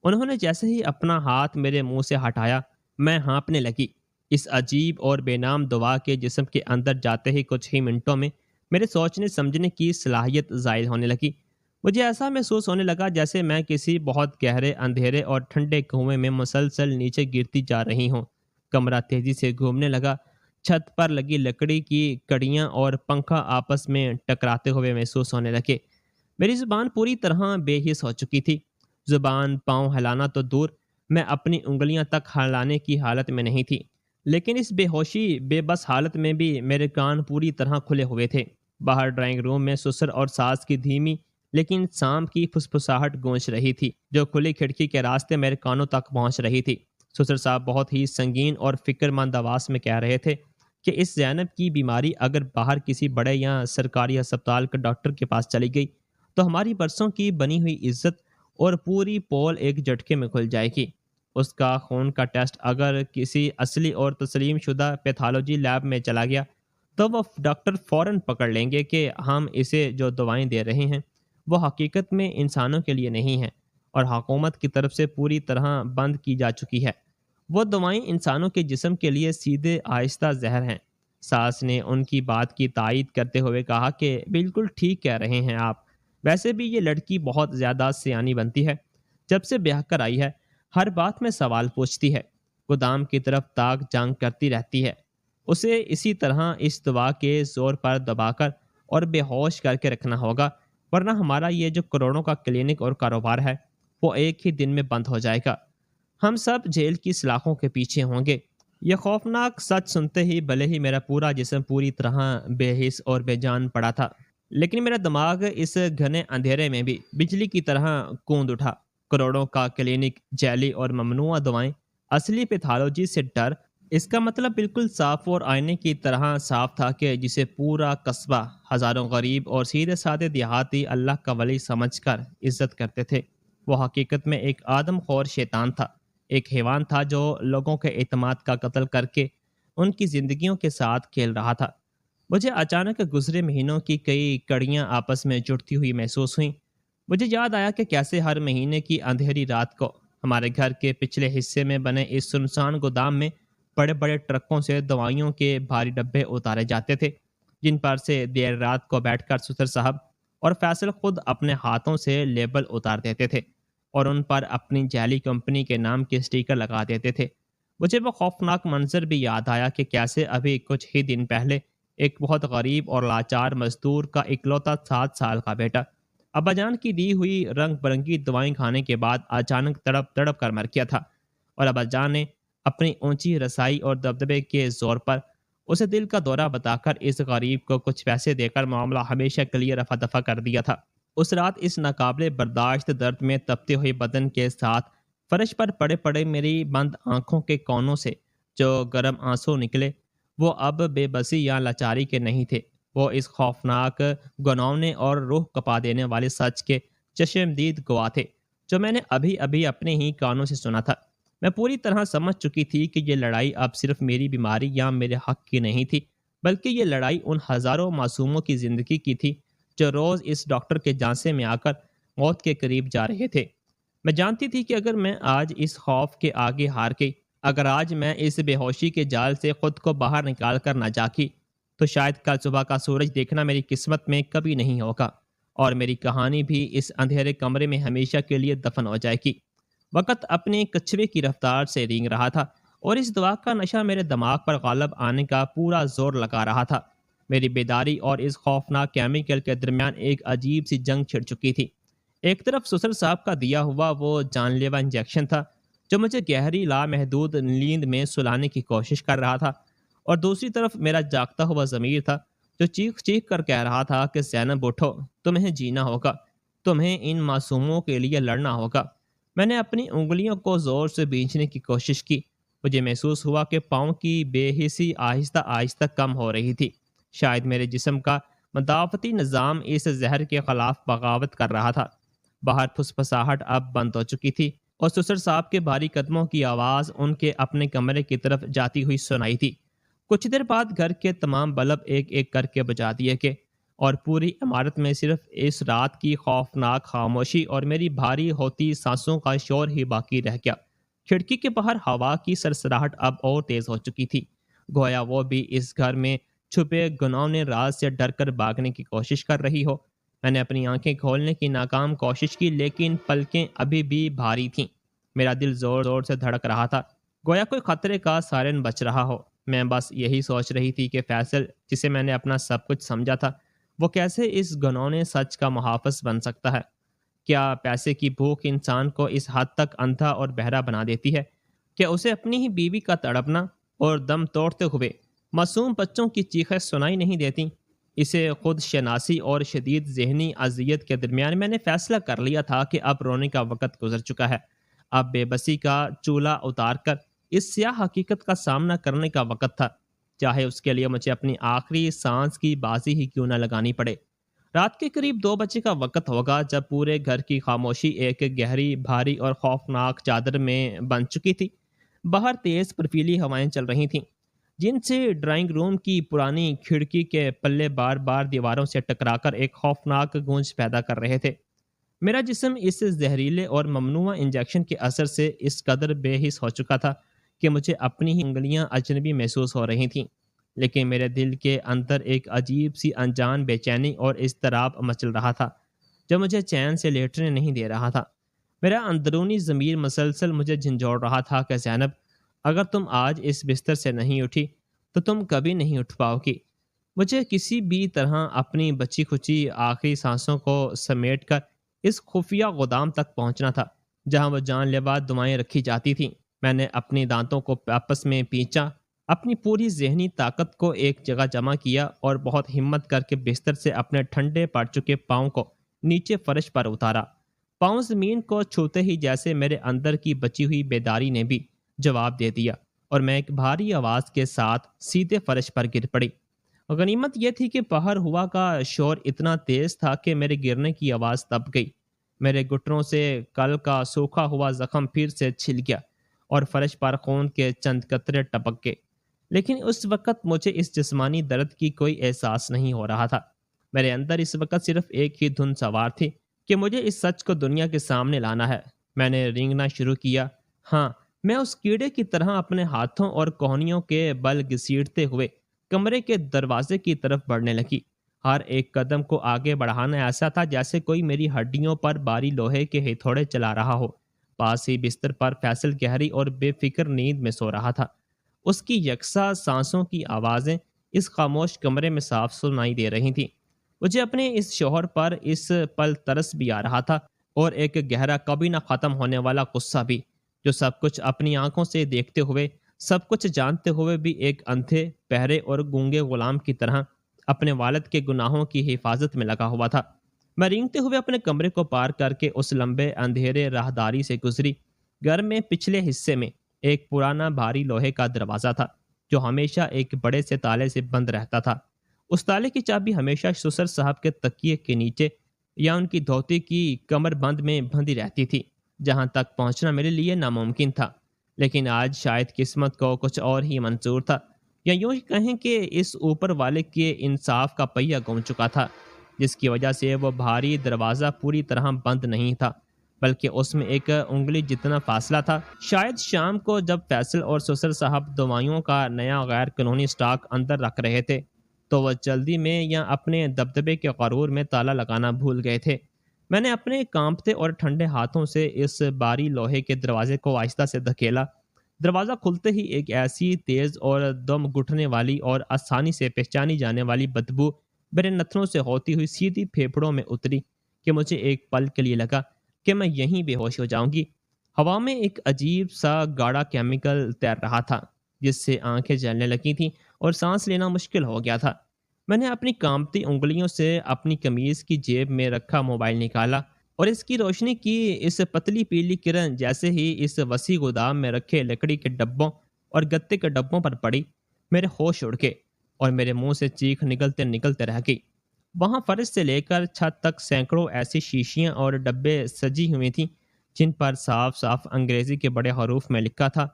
[SPEAKER 1] انہوں نے جیسے ہی اپنا ہاتھ میرے منہ سے ہٹایا میں ہانپنے لگی۔ اس عجیب اور بے نام دوا کے جسم کے اندر جاتے ہی کچھ ہی منٹوں میں میرے سوچنے سمجھنے کی صلاحیت زائد ہونے لگی۔ مجھے ایسا محسوس ہونے لگا جیسے میں کسی بہت گہرے اندھیرے اور ٹھنڈے کنویں میں مسلسل نیچے گرتی جا رہی ہوں۔ کمرہ تیزی سے گھومنے لگا۔ چھت پر لگی لکڑی کی کڑیاں اور پنکھا آپس میں ٹکراتے ہوئے محسوس ہونے لگے۔ میری زبان پوری طرح بے حس ہو چکی تھی۔ زبان پاؤں ہلانا تو دور، میں اپنی انگلیاں تک ہلانے کی حالت میں نہیں تھی، لیکن اس بے ہوشی بے بس حالت میں بھی میرے کان پوری طرح کھلے ہوئے تھے۔ باہر ڈرائنگ روم میں سسر اور ساس کی دھیمی لیکن سام کی پھسپھساہٹ گونج رہی تھی جو کھلی کھڑکی کے راستے میرے کانوں تک پہنچ رہی تھی۔ سسر صاحب بہت ہی سنگین اور فکر مند آواز میں کہہ رہے تھے کہ اس زینب کی بیماری اگر باہر کسی بڑے یا سرکاری ہسپتال کے ڈاکٹر کے پاس چلی گئی تو ہماری برسوں کی بنی ہوئی عزت اور پوری پول ایک جھٹکے میں کھل جائے گی۔ اس کا خون کا ٹیسٹ اگر کسی اصلی اور تسلیم شدہ پیتھالوجی لیب میں چلا گیا تو وہ ڈاکٹر فوراً پکڑ لیں گے کہ ہم اسے جو دوائیں دے رہے ہیں وہ حقیقت میں انسانوں کے لیے نہیں ہیں اور حکومت کی طرف سے پوری طرح بند کی جا چکی ہے۔ وہ دوائیں انسانوں کے جسم کے لیے سیدھے آہستہ زہر ہیں۔ ساس نے ان کی بات کی تائید کرتے ہوئے کہا کہ بالکل ٹھیک کہہ رہے ہیں آپ، ویسے بھی یہ لڑکی بہت زیادہ سیانی بنتی ہے، جب سے بیاہ کر آئی ہے ہر بات میں سوال پوچھتی ہے، گودام کی طرف تاک جانگ کرتی رہتی ہے۔ اسے اسی طرح اس دوا کے زور پر دبا کر اور بے ہوش کر کے رکھنا ہوگا، ورنہ ہمارا یہ جو کروڑوں کا کلینک اور کاروبار ہے وہ ایک ہی دن میں بند ہو جائے گا۔ ہم سب جیل کی سلاخوں کے پیچھے ہوں گے۔ یہ خوفناک سچ سنتے ہی بھلے ہی میرا پورا جسم پوری طرح بے حس اور بے جان پڑا تھا، لیکن میرا دماغ اس گھنے اندھیرے میں بھی بجلی کی طرح کوند اٹھا۔ کروڑوں کا کلینک، جیلی اور ممنوعہ دوائیں، اصلی پیتھالوجی سے ڈر، اس کا مطلب بالکل صاف اور آئینے کی طرح صاف تھا کہ جسے پورا قصبہ، ہزاروں غریب اور سیدھے سادے دیہاتی اللہ کا ولی سمجھ کر عزت کرتے تھے، وہ حقیقت میں ایک آدم خور شیطان تھا، ایک حیوان تھا جو لوگوں کے اعتماد کا قتل کر کے ان کی زندگیوں کے ساتھ کھیل رہا تھا۔ مجھے اچانک گزرے مہینوں کی کئی کڑیاں آپس میں جڑتی ہوئی محسوس ہوئیں۔ مجھے یاد آیا کہ کیسے ہر مہینے کی اندھیری رات کو ہمارے گھر کے پچھلے حصے میں بنے اس سنسان گودام میں بڑے بڑے ٹرکوں سے دوائیوں کے بھاری ڈبے اتارے جاتے تھے، جن پر سے دیر رات کو بیٹھ کر سسر صاحب اور فیصل خود اپنے ہاتھوں سے لیبل اتار دیتے تھے اور ان پر اپنی جعلی کمپنی کے نام کے سٹیکر لگا دیتے تھے۔ مجھے وہ خوفناک منظر بھی یاد آیا کہ کیسے ابھی کچھ ہی دن پہلے ایک بہت غریب اور لاچار مزدور کا اکلوتا 7 سال کا بیٹا ابا جان کی دی ہوئی رنگ برنگی دوائیں کھانے کے بعد اچانک تڑپ تڑپ کر مر گیا تھا، اور ابا جان نے اپنی اونچی رسائی اور دبدبے کے زور پر اسے دل کا دورہ بتا کر اس غریب کو کچھ پیسے دے کر معاملہ ہمیشہ کے لیے رفع دفع کر دیا تھا۔ اس رات اس ناقابل برداشت درد میں تپتے ہوئے بدن کے ساتھ فرش پر پڑے پڑے میری بند آنکھوں کے کونوں سے جو گرم آنسو نکلے، وہ اب بے بسی یا لاچاری کے نہیں تھے، وہ اس خوفناک، گنونے اور روح کپا دینے والے سچ کے چشمدید گواہ تھے جو میں نے ابھی ابھی اپنے ہی کانوں سے سنا تھا۔ میں پوری طرح سمجھ چکی تھی کہ یہ لڑائی اب صرف میری بیماری یا میرے حق کی نہیں تھی، بلکہ یہ لڑائی ان ہزاروں معصوموں کی زندگی کی تھی جو روز اس ڈاکٹر کے جانسے میں آ کر موت کے قریب جا رہے تھے۔ میں جانتی تھی کہ اگر میں آج اس خوف کے آگے ہار گئی، اگر آج میں اس بے ہوشی کے جال سے خود کو باہر نکال کر نہ جاگی، تو شاید کل صبح کا سورج دیکھنا میری قسمت میں کبھی نہیں ہوگا، اور میری کہانی بھی اس اندھیرے کمرے میں ہمیشہ کے لیے دفن ہو جائے گی۔ وقت اپنے کچھوے کی رفتار سے رینگ رہا تھا، اور اس دوا کا نشہ میرے دماغ پر غالب آنے کا پورا زور لگا رہا تھا۔ میری بیداری اور اس خوفناک کیمیکل کے درمیان ایک عجیب سی جنگ چھڑ چکی تھی۔ ایک طرف سسر صاحب کا دیا ہوا وہ جان لیوا انجیکشن تھا جو مجھے گہری لامحدود نیند میں سلانے کی کوشش کر رہا تھا، اور دوسری طرف میرا جاگتا ہوا ضمیر تھا جو چیخ چیخ کر کہہ رہا تھا کہ زینب اٹھو، تمہیں جینا ہوگا، تمہیں ان معصوموں کے لیے لڑنا ہوگا۔ میں نے اپنی انگلیوں کو زور سے بھینچنے کی کوشش کی۔ مجھے محسوس ہوا کہ پاؤں کی بے حسی آہستہ آہستہ کم ہو رہی تھی۔ شاید میرے جسم کا مدافعتی نظام اس زہر کے خلاف بغاوت کر رہا تھا۔ باہر پھسپھساہٹ اب بند ہو چکی تھی، اور سسر صاحب کے بھاری قدموں کی آواز ان کے اپنے کمرے کی طرف جاتی ہوئی سنائی تھی۔ کچھ دیر بعد گھر کے تمام بلب ایک ایک کر کے بجھا دیے گئے، اور پوری عمارت میں صرف اس رات کی خوفناک خاموشی اور میری بھاری ہوتی سانسوں کا شور ہی باقی رہ گیا۔ کھڑکی کے باہر ہوا کی سرسراہٹ اب اور تیز ہو چکی تھی، گویا وہ بھی اس گھر میں چھپے گنونے راز سے ڈر کر بھاگنے کی کوشش کر رہی ہو۔ میں نے اپنی آنکھیں کھولنے کی ناکام کوشش کی، لیکن پلکیں ابھی بھی بھاری تھیں۔ میرا دل زور زور سے دھڑک رہا تھا، گویا کوئی خطرے کا سائرن بج رہا ہو۔ میں بس یہی سوچ رہی تھی کہ فیصل، جسے میں نے اپنا سب کچھ سمجھا تھا، وہ کیسے اس گنونے سچ کا محافظ بن سکتا ہے؟ کیا پیسے کی بھوک انسان کو اس حد تک اندھا اور بہرا بنا دیتی ہے کہ اسے اپنی ہی بیوی کا تڑپنا اور دم توڑتے ہوئے معصوم بچوں کی چیخیں سنائی نہیں دیتی؟ اسے خود شناسی اور شدید ذہنی اذیت کے درمیان میں نے فیصلہ کر لیا تھا کہ اب رونے کا وقت گزر چکا ہے۔ اب بے بسی کا چولہا اتار کر اس سیاہ حقیقت کا سامنا کرنے کا وقت تھا، چاہے اس کے لیے مجھے اپنی آخری سانس کی بازی ہی کیوں نہ لگانی پڑے۔ رات کے قریب 2 بجے کا وقت ہوگا جب پورے گھر کی خاموشی ایک گہری، بھاری اور خوفناک چادر میں بن چکی تھی۔ باہر تیز برفیلی ہوائیں چل رہی تھیں، جن سے ڈرائنگ روم کی پرانی کھڑکی کے پلے بار بار دیواروں سے ٹکرا کر ایک خوفناک گونج پیدا کر رہے تھے۔ میرا جسم اس زہریلے اور ممنوعہ انجیکشن کے اثر سے اس قدر بے حس ہو چکا تھا کہ مجھے اپنی ہی انگلیاں اجنبی محسوس ہو رہی تھیں، لیکن میرے دل کے اندر ایک عجیب سی انجان بے چینی اور اضطراب مچل رہا تھا جو مجھے چین سے لیٹنے نہیں دے رہا تھا۔ میرا اندرونی ضمیر مسلسل مجھے جھنجھوڑ رہا تھا کہ زینب، اگر تم آج اس بستر سے نہیں اٹھی تو تم کبھی نہیں اٹھ پاؤ گی۔ مجھے کسی بھی طرح اپنی بچی کھچی آخری سانسوں کو سمیٹ کر اس خفیہ گودام تک پہنچنا تھا جہاں وہ جان لیوا دعائیں رکھی جاتی تھیں۔ میں نے اپنی دانتوں کو آپس میں پینچا، اپنی پوری ذہنی طاقت کو ایک جگہ جمع کیا اور بہت ہمت کر کے بستر سے اپنے ٹھنڈے پڑ چکے پاؤں کو نیچے فرش پر اتارا۔ پاؤں زمین کو چھوتے ہی جیسے میرے اندر کی بچی ہوئی بیداری نے بھی جواب دے دیا اور میں ایک بھاری آواز کے ساتھ سیدھے فرش پر گر پڑی۔ غنیمت یہ تھی کہ پہر ہوا کا شور اتنا تیز تھا کہ میرے گرنے کی آواز دب گئی۔ میرے گھٹنوں سے کل کا سوکھا ہوا زخم پھر سے چھل گیا اور فرش پر خون کے چند قطرے ٹپک گئے، لیکن اس وقت مجھے اس جسمانی درد کی کوئی احساس نہیں ہو رہا تھا۔ میرے اندر اس وقت صرف ایک ہی دھن سوار تھی کہ مجھے اس سچ کو دنیا کے سامنے لانا ہے۔ میں نے رینگنا شروع کیا۔ ہاں، میں اس کیڑے کی طرح اپنے ہاتھوں اور کوہنیوں کے بل گھسیٹتے ہوئے کمرے کے دروازے کی طرف بڑھنے لگی۔ ہر ایک قدم کو آگے بڑھانا ایسا تھا جیسے کوئی میری ہڈیوں پر باری لوہے کے ہتھوڑے چلا رہا ہو۔ پاس ہی بستر پر فیصل گہری اور بے فکر نیند میں سو رہا تھا۔ اس کی یکساں سانسوں کی آوازیں اس خاموش کمرے میں صاف سنائی دے رہی تھیں۔ مجھے اپنے اس شوہر پر اس پل ترس بھی آ رہا تھا اور ایک گہرا کبھی نہ ختم ہونے والا غصہ بھی، جو سب کچھ اپنی آنکھوں سے دیکھتے ہوئے، سب کچھ جانتے ہوئے بھی ایک اندھے بہرے اور گونگے غلام کی طرح اپنے والد کے گناہوں کی حفاظت میں لگا ہوا تھا۔ میں رینگتے ہوئے اپنے کمرے کو پار کر کے اس لمبے اندھیرے راہداری سے گزری۔ گھر میں پچھلے حصے میں ایک پرانا بھاری لوہے کا دروازہ تھا جو ہمیشہ ایک بڑے سے تالے سے بند رہتا تھا۔ اس تالے کی چابی ہمیشہ سسر صاحب کے تکیے کے نیچے یا ان کی دھوتی کی کمر بند میں بندھی رہتی تھی، جہاں تک پہنچنا میرے لیے ناممکن تھا۔ لیکن آج شاید قسمت کو کچھ اور ہی منظور تھا، یا یوں ہی کہیں کہ اس اوپر والے کے انصاف کا پہیہ گم چکا تھا، جس کی وجہ سے وہ بھاری دروازہ پوری طرح بند نہیں تھا، بلکہ اس میں ایک انگلی جتنا فاصلہ تھا۔ شاید شام کو جب فیصل اور سسر صاحب دوائیوں کا نیا غیر قانونی سٹاک اندر رکھ رہے تھے تو وہ جلدی میں یا اپنے دبدبے کے غرور میں تالا لگانا بھول گئے تھے۔ میں نے اپنے کانپتے اور ٹھنڈے ہاتھوں سے اس باری لوہے کے دروازے کو آہستہ سے دھکیلا۔ دروازہ کھلتے ہی ایک ایسی تیز اور دم گھٹنے والی اور آسانی سے پہچانی جانے والی بدبو میرے نتنوں سے ہوتی ہوئی سیدھی پھیپھڑوں میں اتری کہ مجھے ایک پل کے لیے لگا کہ میں یہیں بے ہوش ہو جاؤں گی۔ ہوا میں ایک عجیب سا گاڑھا کیمیکل تیر رہا تھا جس سے آنکھیں جلنے لگی تھیں اور سانس لینا مشکل ہو گیا تھا۔ میں نے اپنی کانپتی انگلیوں سے اپنی قمیض کی جیب میں رکھا موبائل نکالا اور اس کی روشنی کی اس پتلی پیلی کرن جیسے ہی اس وسیع گودام میں رکھے لکڑی کے ڈبوں اور گتے کے ڈبوں پر پڑی، میرے ہوش اڑ گئے اور میرے منہ سے چیخ نکلتے نکلتے رہ گئی۔ وہاں فرش سے لے کر چھت تک سینکڑوں ایسی شیشیاں اور ڈبے سجی ہوئی تھیں جن پر صاف صاف انگریزی کے بڑے حروف میں لکھا تھا،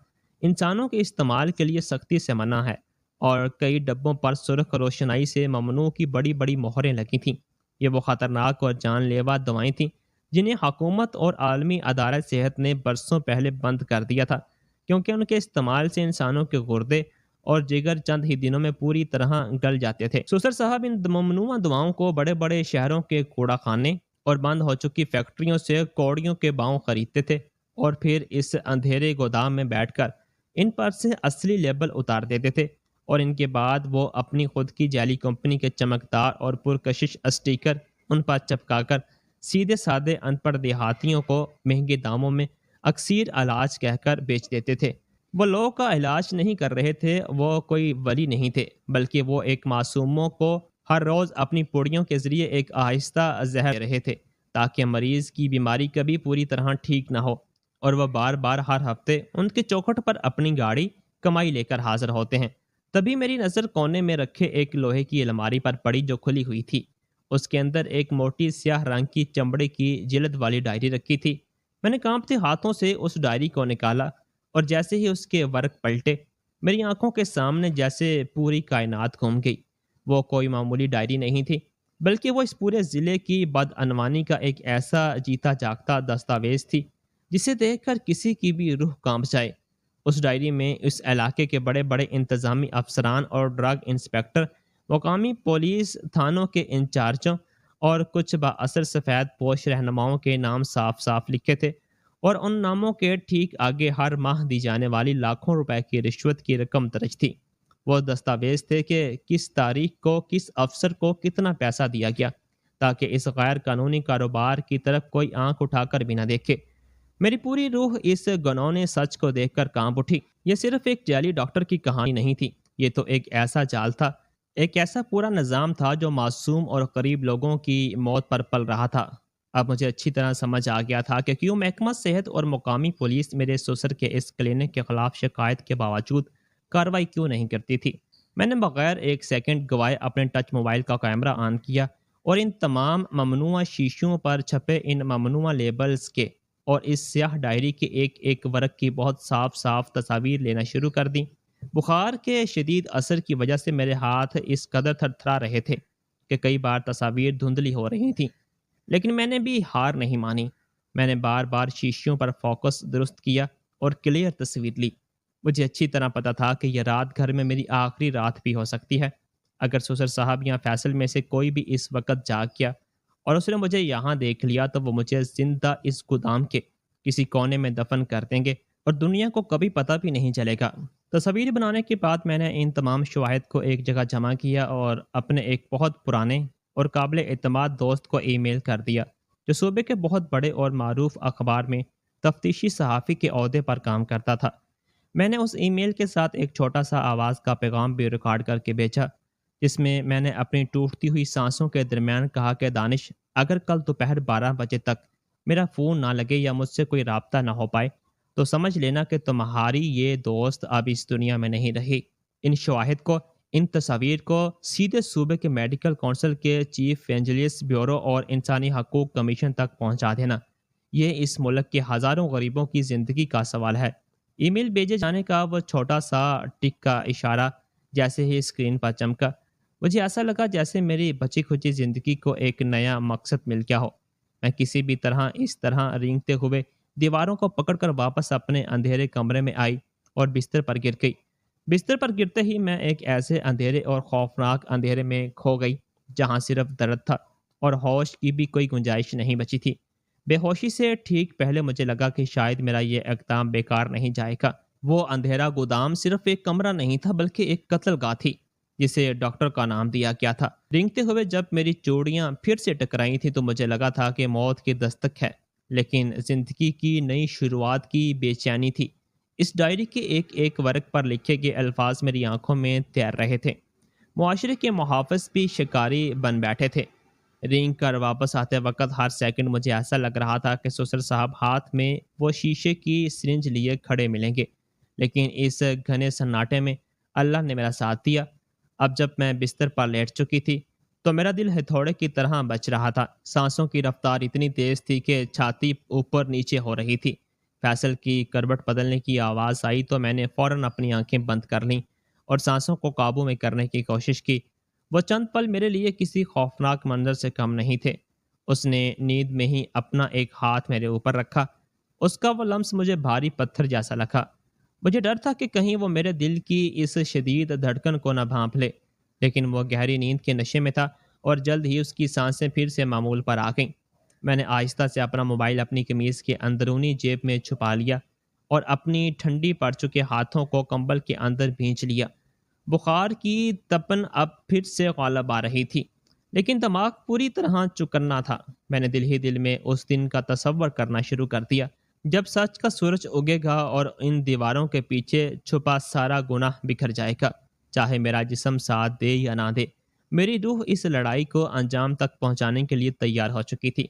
[SPEAKER 1] انسانوں کے استعمال کے لیے سختی سے منع ہے، اور کئی ڈبوں پر سرخ روشنائی سے ممنوع کی بڑی بڑی مہریں لگی تھیں۔ یہ وہ خطرناک اور جان لیوا دوائیں تھیں جنہیں حکومت اور عالمی ادارہ صحت نے برسوں پہلے بند کر دیا تھا، کیونکہ ان کے استعمال سے انسانوں کے گردے اور جگر چند ہی دنوں میں پوری طرح گل جاتے تھے۔ سسر صاحب ان ممنوع دواؤں کو بڑے بڑے شہروں کے کوڑا خانے اور بند ہو چکی فیکٹریوں سے کوڑیوں کے باؤں خریدتے تھے اور پھر اس اندھیرے گودام میں بیٹھ کر ان پر سے اصلی لیبل اتار دیتے تھے، اور ان کے بعد وہ اپنی خود کی جعلی کمپنی کے چمکدار اور پرکشش اسٹیکر ان پر چپکا کر سیدھے سادے ان پڑھ دیہاتیوں کو مہنگے داموں میں اکثیر علاج کہہ کر بیچ دیتے تھے۔ وہ لوگوں کا علاج نہیں کر رہے تھے، وہ کوئی ولی نہیں تھے، بلکہ وہ ایک معصوموں کو ہر روز اپنی پوڑیوں کے ذریعے ایک آہستہ زہر دے رہے تھے تاکہ مریض کی بیماری کبھی پوری طرح ٹھیک نہ ہو، اور وہ بار بار ہر ہفتے ان کے چوکھٹ پر اپنی گاڑی کمائی لے کر حاضر ہوتے ہیں۔ تبھی میری نظر کونے میں رکھے ایک لوہے کی الماری پر پڑی جو کھلی ہوئی تھی۔ اس کے اندر ایک موٹی سیاہ رنگ کی چمڑے کی جلد والی ڈائری رکھی تھی۔ میں نے کانپتے ہاتھوں سے اس ڈائری کو نکالا اور جیسے ہی اس کے ورق پلٹے، میری آنکھوں کے سامنے جیسے پوری کائنات گھوم گئی۔ وہ کوئی معمولی ڈائری نہیں تھی، بلکہ وہ اس پورے ضلع کی بدعنوانی کا ایک ایسا جیتا جاگتا دستاویز تھی جسے دیکھ کر کسی کی بھی روح کانپ جائے۔ اس ڈائری میں اس علاقے کے بڑے بڑے انتظامی افسران اور ڈرگ انسپیکٹر، مقامی پولیس تھانوں کے انچارجوں اور کچھ بااثر سفید پوش رہنماؤں کے نام صاف صاف لکھے تھے، اور ان ناموں کے ٹھیک آگے ہر ماہ دی جانے والی لاکھوں روپے کی رشوت کی رقم درج تھی۔ وہ دستاویز تھے کہ کس تاریخ کو کس افسر کو کتنا پیسہ دیا گیا، تاکہ اس غیر قانونی کاروبار کی طرف کوئی آنکھ اٹھا کر بھی نہ دیکھے۔ میری پوری روح اس گنونے سچ کو دیکھ کر کانپ اٹھی۔ یہ صرف ایک جعلی ڈاکٹر کی کہانی نہیں تھی، یہ تو ایک ایسا جال تھا، ایک ایسا پورا نظام تھا جو معصوم اور غریب لوگوں کی موت پر پل رہا تھا۔ اب مجھے اچھی طرح سمجھ آ گیا تھا کہ کیوں محکمہ صحت اور مقامی پولیس میرے سسر کے اس کلینک کے خلاف شکایت کے باوجود کارروائی کیوں نہیں کرتی تھی۔ میں نے بغیر ایک سیکنڈ گوائے اپنے ٹچ موبائل کا کیمرہ آن کیا اور ان تمام ممنوعہ شیشوں پر چھپے ان ممنوعہ لیبلز کے اور اس سیاہ ڈائری کے ایک ایک ورق کی بہت صاف صاف تصاویر لینا شروع کر دیں۔ بخار کے شدید اثر کی وجہ سے میرے ہاتھ اس قدر تھر تھرا رہے تھے کہ کئی بار تصاویر دھندلی ہو رہی تھیں، لیکن میں نے بھی ہار نہیں مانی۔ میں نے بار بار شیشوں پر فوکس درست کیا اور کلیئر تصویر لی۔ مجھے اچھی طرح پتا تھا کہ یہ رات گھر میں میری آخری رات بھی ہو سکتی ہے۔ اگر سسر صاحب یا فیصل میں سے کوئی بھی اس وقت جاگ گیا اور اس نے مجھے یہاں دیکھ لیا تو وہ مجھے زندہ اس گودام کے کسی کونے میں دفن کر دیں گے اور دنیا کو کبھی پتہ بھی نہیں چلے گا۔ تصویر بنانے کے بعد میں نے ان تمام شواہد کو ایک جگہ جمع کیا اور اپنے ایک بہت پرانے اور قابل اعتماد دوست کو ای میل کر دیا، جو صوبے کے بہت بڑے اور معروف اخبار میں تفتیشی صحافی کے عہدے پر کام کرتا تھا۔ میں نے اس ای میل کے ساتھ ایک چھوٹا سا آواز کا پیغام بھی ریکارڈ کر کے بھیجا، جس میں میں نے اپنی ٹوٹتی ہوئی سانسوں کے درمیان کہا کہ دانش، اگر کل دوپہر 12 بجے تک میرا فون نہ لگے یا مجھ سے کوئی رابطہ نہ ہو پائے تو سمجھ لینا کہ تمہاری یہ دوست اب اس دنیا میں نہیں رہی۔ ان شواہد کو، ان تصاویر کو سیدھے صوبے کے میڈیکل کونسل کے چیف ویجیلنس بیورو اور انسانی حقوق کمیشن تک پہنچا دینا۔ یہ اس ملک کے ہزاروں غریبوں کی زندگی کا سوال ہے۔ ای میل بھیجے جانے کا وہ چھوٹا سا ٹک کا اشارہ جیسے ہی اسکرین پر چمکا، مجھے ایسا لگا جیسے میری بچی کھچی زندگی کو ایک نیا مقصد مل گیا ہو۔ میں کسی بھی طرح اس طرح رینگتے ہوئے دیواروں کو پکڑ کر واپس اپنے اندھیرے کمرے میں آئی اور بستر پر گر گئی۔ بستر پر گرتے ہی میں ایک ایسے اندھیرے اور خوفناک اندھیرے میں کھو گئی جہاں صرف درد تھا اور ہوش کی بھی کوئی گنجائش نہیں بچی تھی۔ بے ہوشی سے ٹھیک پہلے مجھے لگا کہ شاید میرا یہ اقدام بیکار نہیں جائے گا۔ وہ اندھیرا گودام صرف ایک کمرہ نہیں تھا بلکہ ایک قتل گاہ تھی جسے ڈاکٹر کا نام دیا گیا تھا۔ رینگتے ہوئے جب میری چوڑیاں پھر سے ٹکرائی تھیں تو مجھے لگا تھا کہ موت کی دستک ہے، لیکن زندگی کی نئی شروعات کی بے چینی تھی۔ اس ڈائری کے ایک ایک ورق پر لکھے گئے الفاظ میری آنکھوں میں تیر رہے تھے۔ معاشرے کے محافظ بھی شکاری بن بیٹھے تھے۔ رینگ کر واپس آتے وقت ہر سیکنڈ مجھے ایسا لگ رہا تھا کہ سسر صاحب ہاتھ میں وہ شیشے کی سرنج لیے کھڑے ملیں گے، لیکن اس گھنے سناٹے میں اللہ نے میرا ساتھ دیا۔ اب جب میں بستر پر لیٹ چکی تھی تو میرا دل ہتھوڑے کی طرح بچ رہا تھا۔ سانسوں کی رفتار اتنی تیز تھی کہ چھاتی اوپر نیچے ہو رہی تھی۔ فیصل کی کروٹ بدلنے کی آواز آئی تو میں نے فوراً اپنی آنکھیں بند کر لیں اور سانسوں کو قابو میں کرنے کی کوشش کی۔ وہ چند پل میرے لیے کسی خوفناک منظر سے کم نہیں تھے۔ اس نے نیند میں ہی اپنا ایک ہاتھ میرے اوپر رکھا۔ اس کا وہ لمس مجھے بھاری پتھر جیسا لگا۔ مجھے ڈر تھا کہ کہیں وہ میرے دل کی اس شدید دھڑکن کو نہ بھانپ لے، لیکن وہ گہری نیند کے نشے میں تھا اور جلد ہی اس کی سانسیں پھر سے معمول پر آ گئیں۔ میں نے آہستہ سے اپنا موبائل اپنی قمیض کے اندرونی جیب میں چھپا لیا اور اپنی ٹھنڈی پڑ چکے ہاتھوں کو کمبل کے اندر بھینچ لیا۔ بخار کی تپن اب پھر سے غالب آ رہی تھی، لیکن دماغ پوری طرح چکنا تھا۔ میں نے دل ہی دل میں اس دن کا تصور کرنا شروع کر دیا جب سچ کا سورج اگے گا اور ان دیواروں کے پیچھے چھپا سارا گناہ بکھر جائے گا، چاہے میرا جسم ساتھ دے یا نہ دے۔ میری روح اس لڑائی کو انجام تک پہنچانے کے لیے تیار ہو چکی تھی۔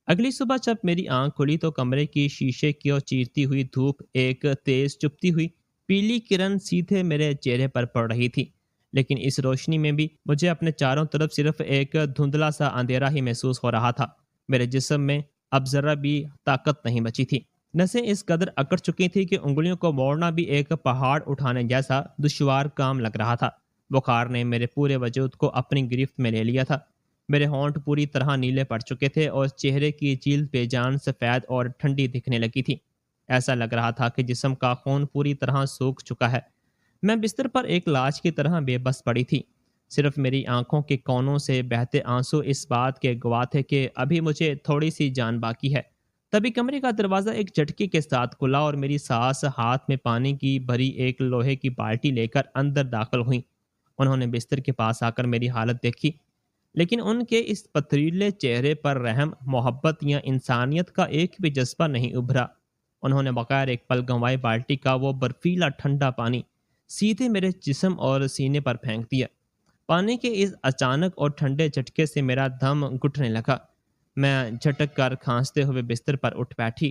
[SPEAKER 1] اگلی صبح جب میری آنکھ کھلی تو کمرے کی شیشے کی اور چیرتی ہوئی دھوپ ایک تیز چپتی ہوئی پیلی کرن سیدھے میرے چہرے پر پڑ رہی تھی، لیکن اس روشنی میں بھی مجھے اپنے چاروں طرف صرف ایک دھندلا سا اندھیرا ہی محسوس ہو رہا تھا۔ میرے جسم میں اب ذرا بھی طاقت نہیں بچی تھی۔ نسیں اس قدر اکڑ چکی تھی کہ انگلیوں کو موڑنا بھی ایک پہاڑ اٹھانے جیسا دشوار کام لگ رہا تھا۔ بخار نے میرے پورے وجود کو اپنی گرفت میں لے لیا تھا۔ میرے ہونٹ پوری طرح نیلے پڑ چکے تھے اور چہرے کی جلد بے جان سفید اور ٹھنڈی دکھنے لگی تھی۔ ایسا لگ رہا تھا کہ جسم کا خون پوری طرح سوکھ چکا ہے۔ میں بستر پر ایک لاش کی طرح بے بس پڑی تھی۔ صرف میری آنکھوں کے کونوں سے بہتے آنسو اس بات کے گواہ تھے کہ ابھی مجھے تھوڑی سی جان باقی ہے۔ تبھی کمرے کا دروازہ ایک جھٹکے کے ساتھ کھلا اور میری ساس ہاتھ میں پانی کی بھری ایک لوہے کی بالٹی لے کر اندر داخل ہوئی۔ انہوں نے بستر کے پاس آ کر میری حالت دیکھی، لیکن ان کے اس پتریلے چہرے پر رحم، محبت یا انسانیت کا ایک بھی جذبہ نہیں ابھرا۔ انہوں نے بغیر ایک پل گنوائے بالٹی کا وہ برفیلا ٹھنڈا پانی سیدھے میرے جسم اور سینے پر پھینک دیا۔ پانی کے اس اچانک اور ٹھنڈے جھٹکے سے میرا دم گھٹنے لگا۔ میں جھٹک کر کھانستے ہوئے بستر پر اٹھ بیٹھی۔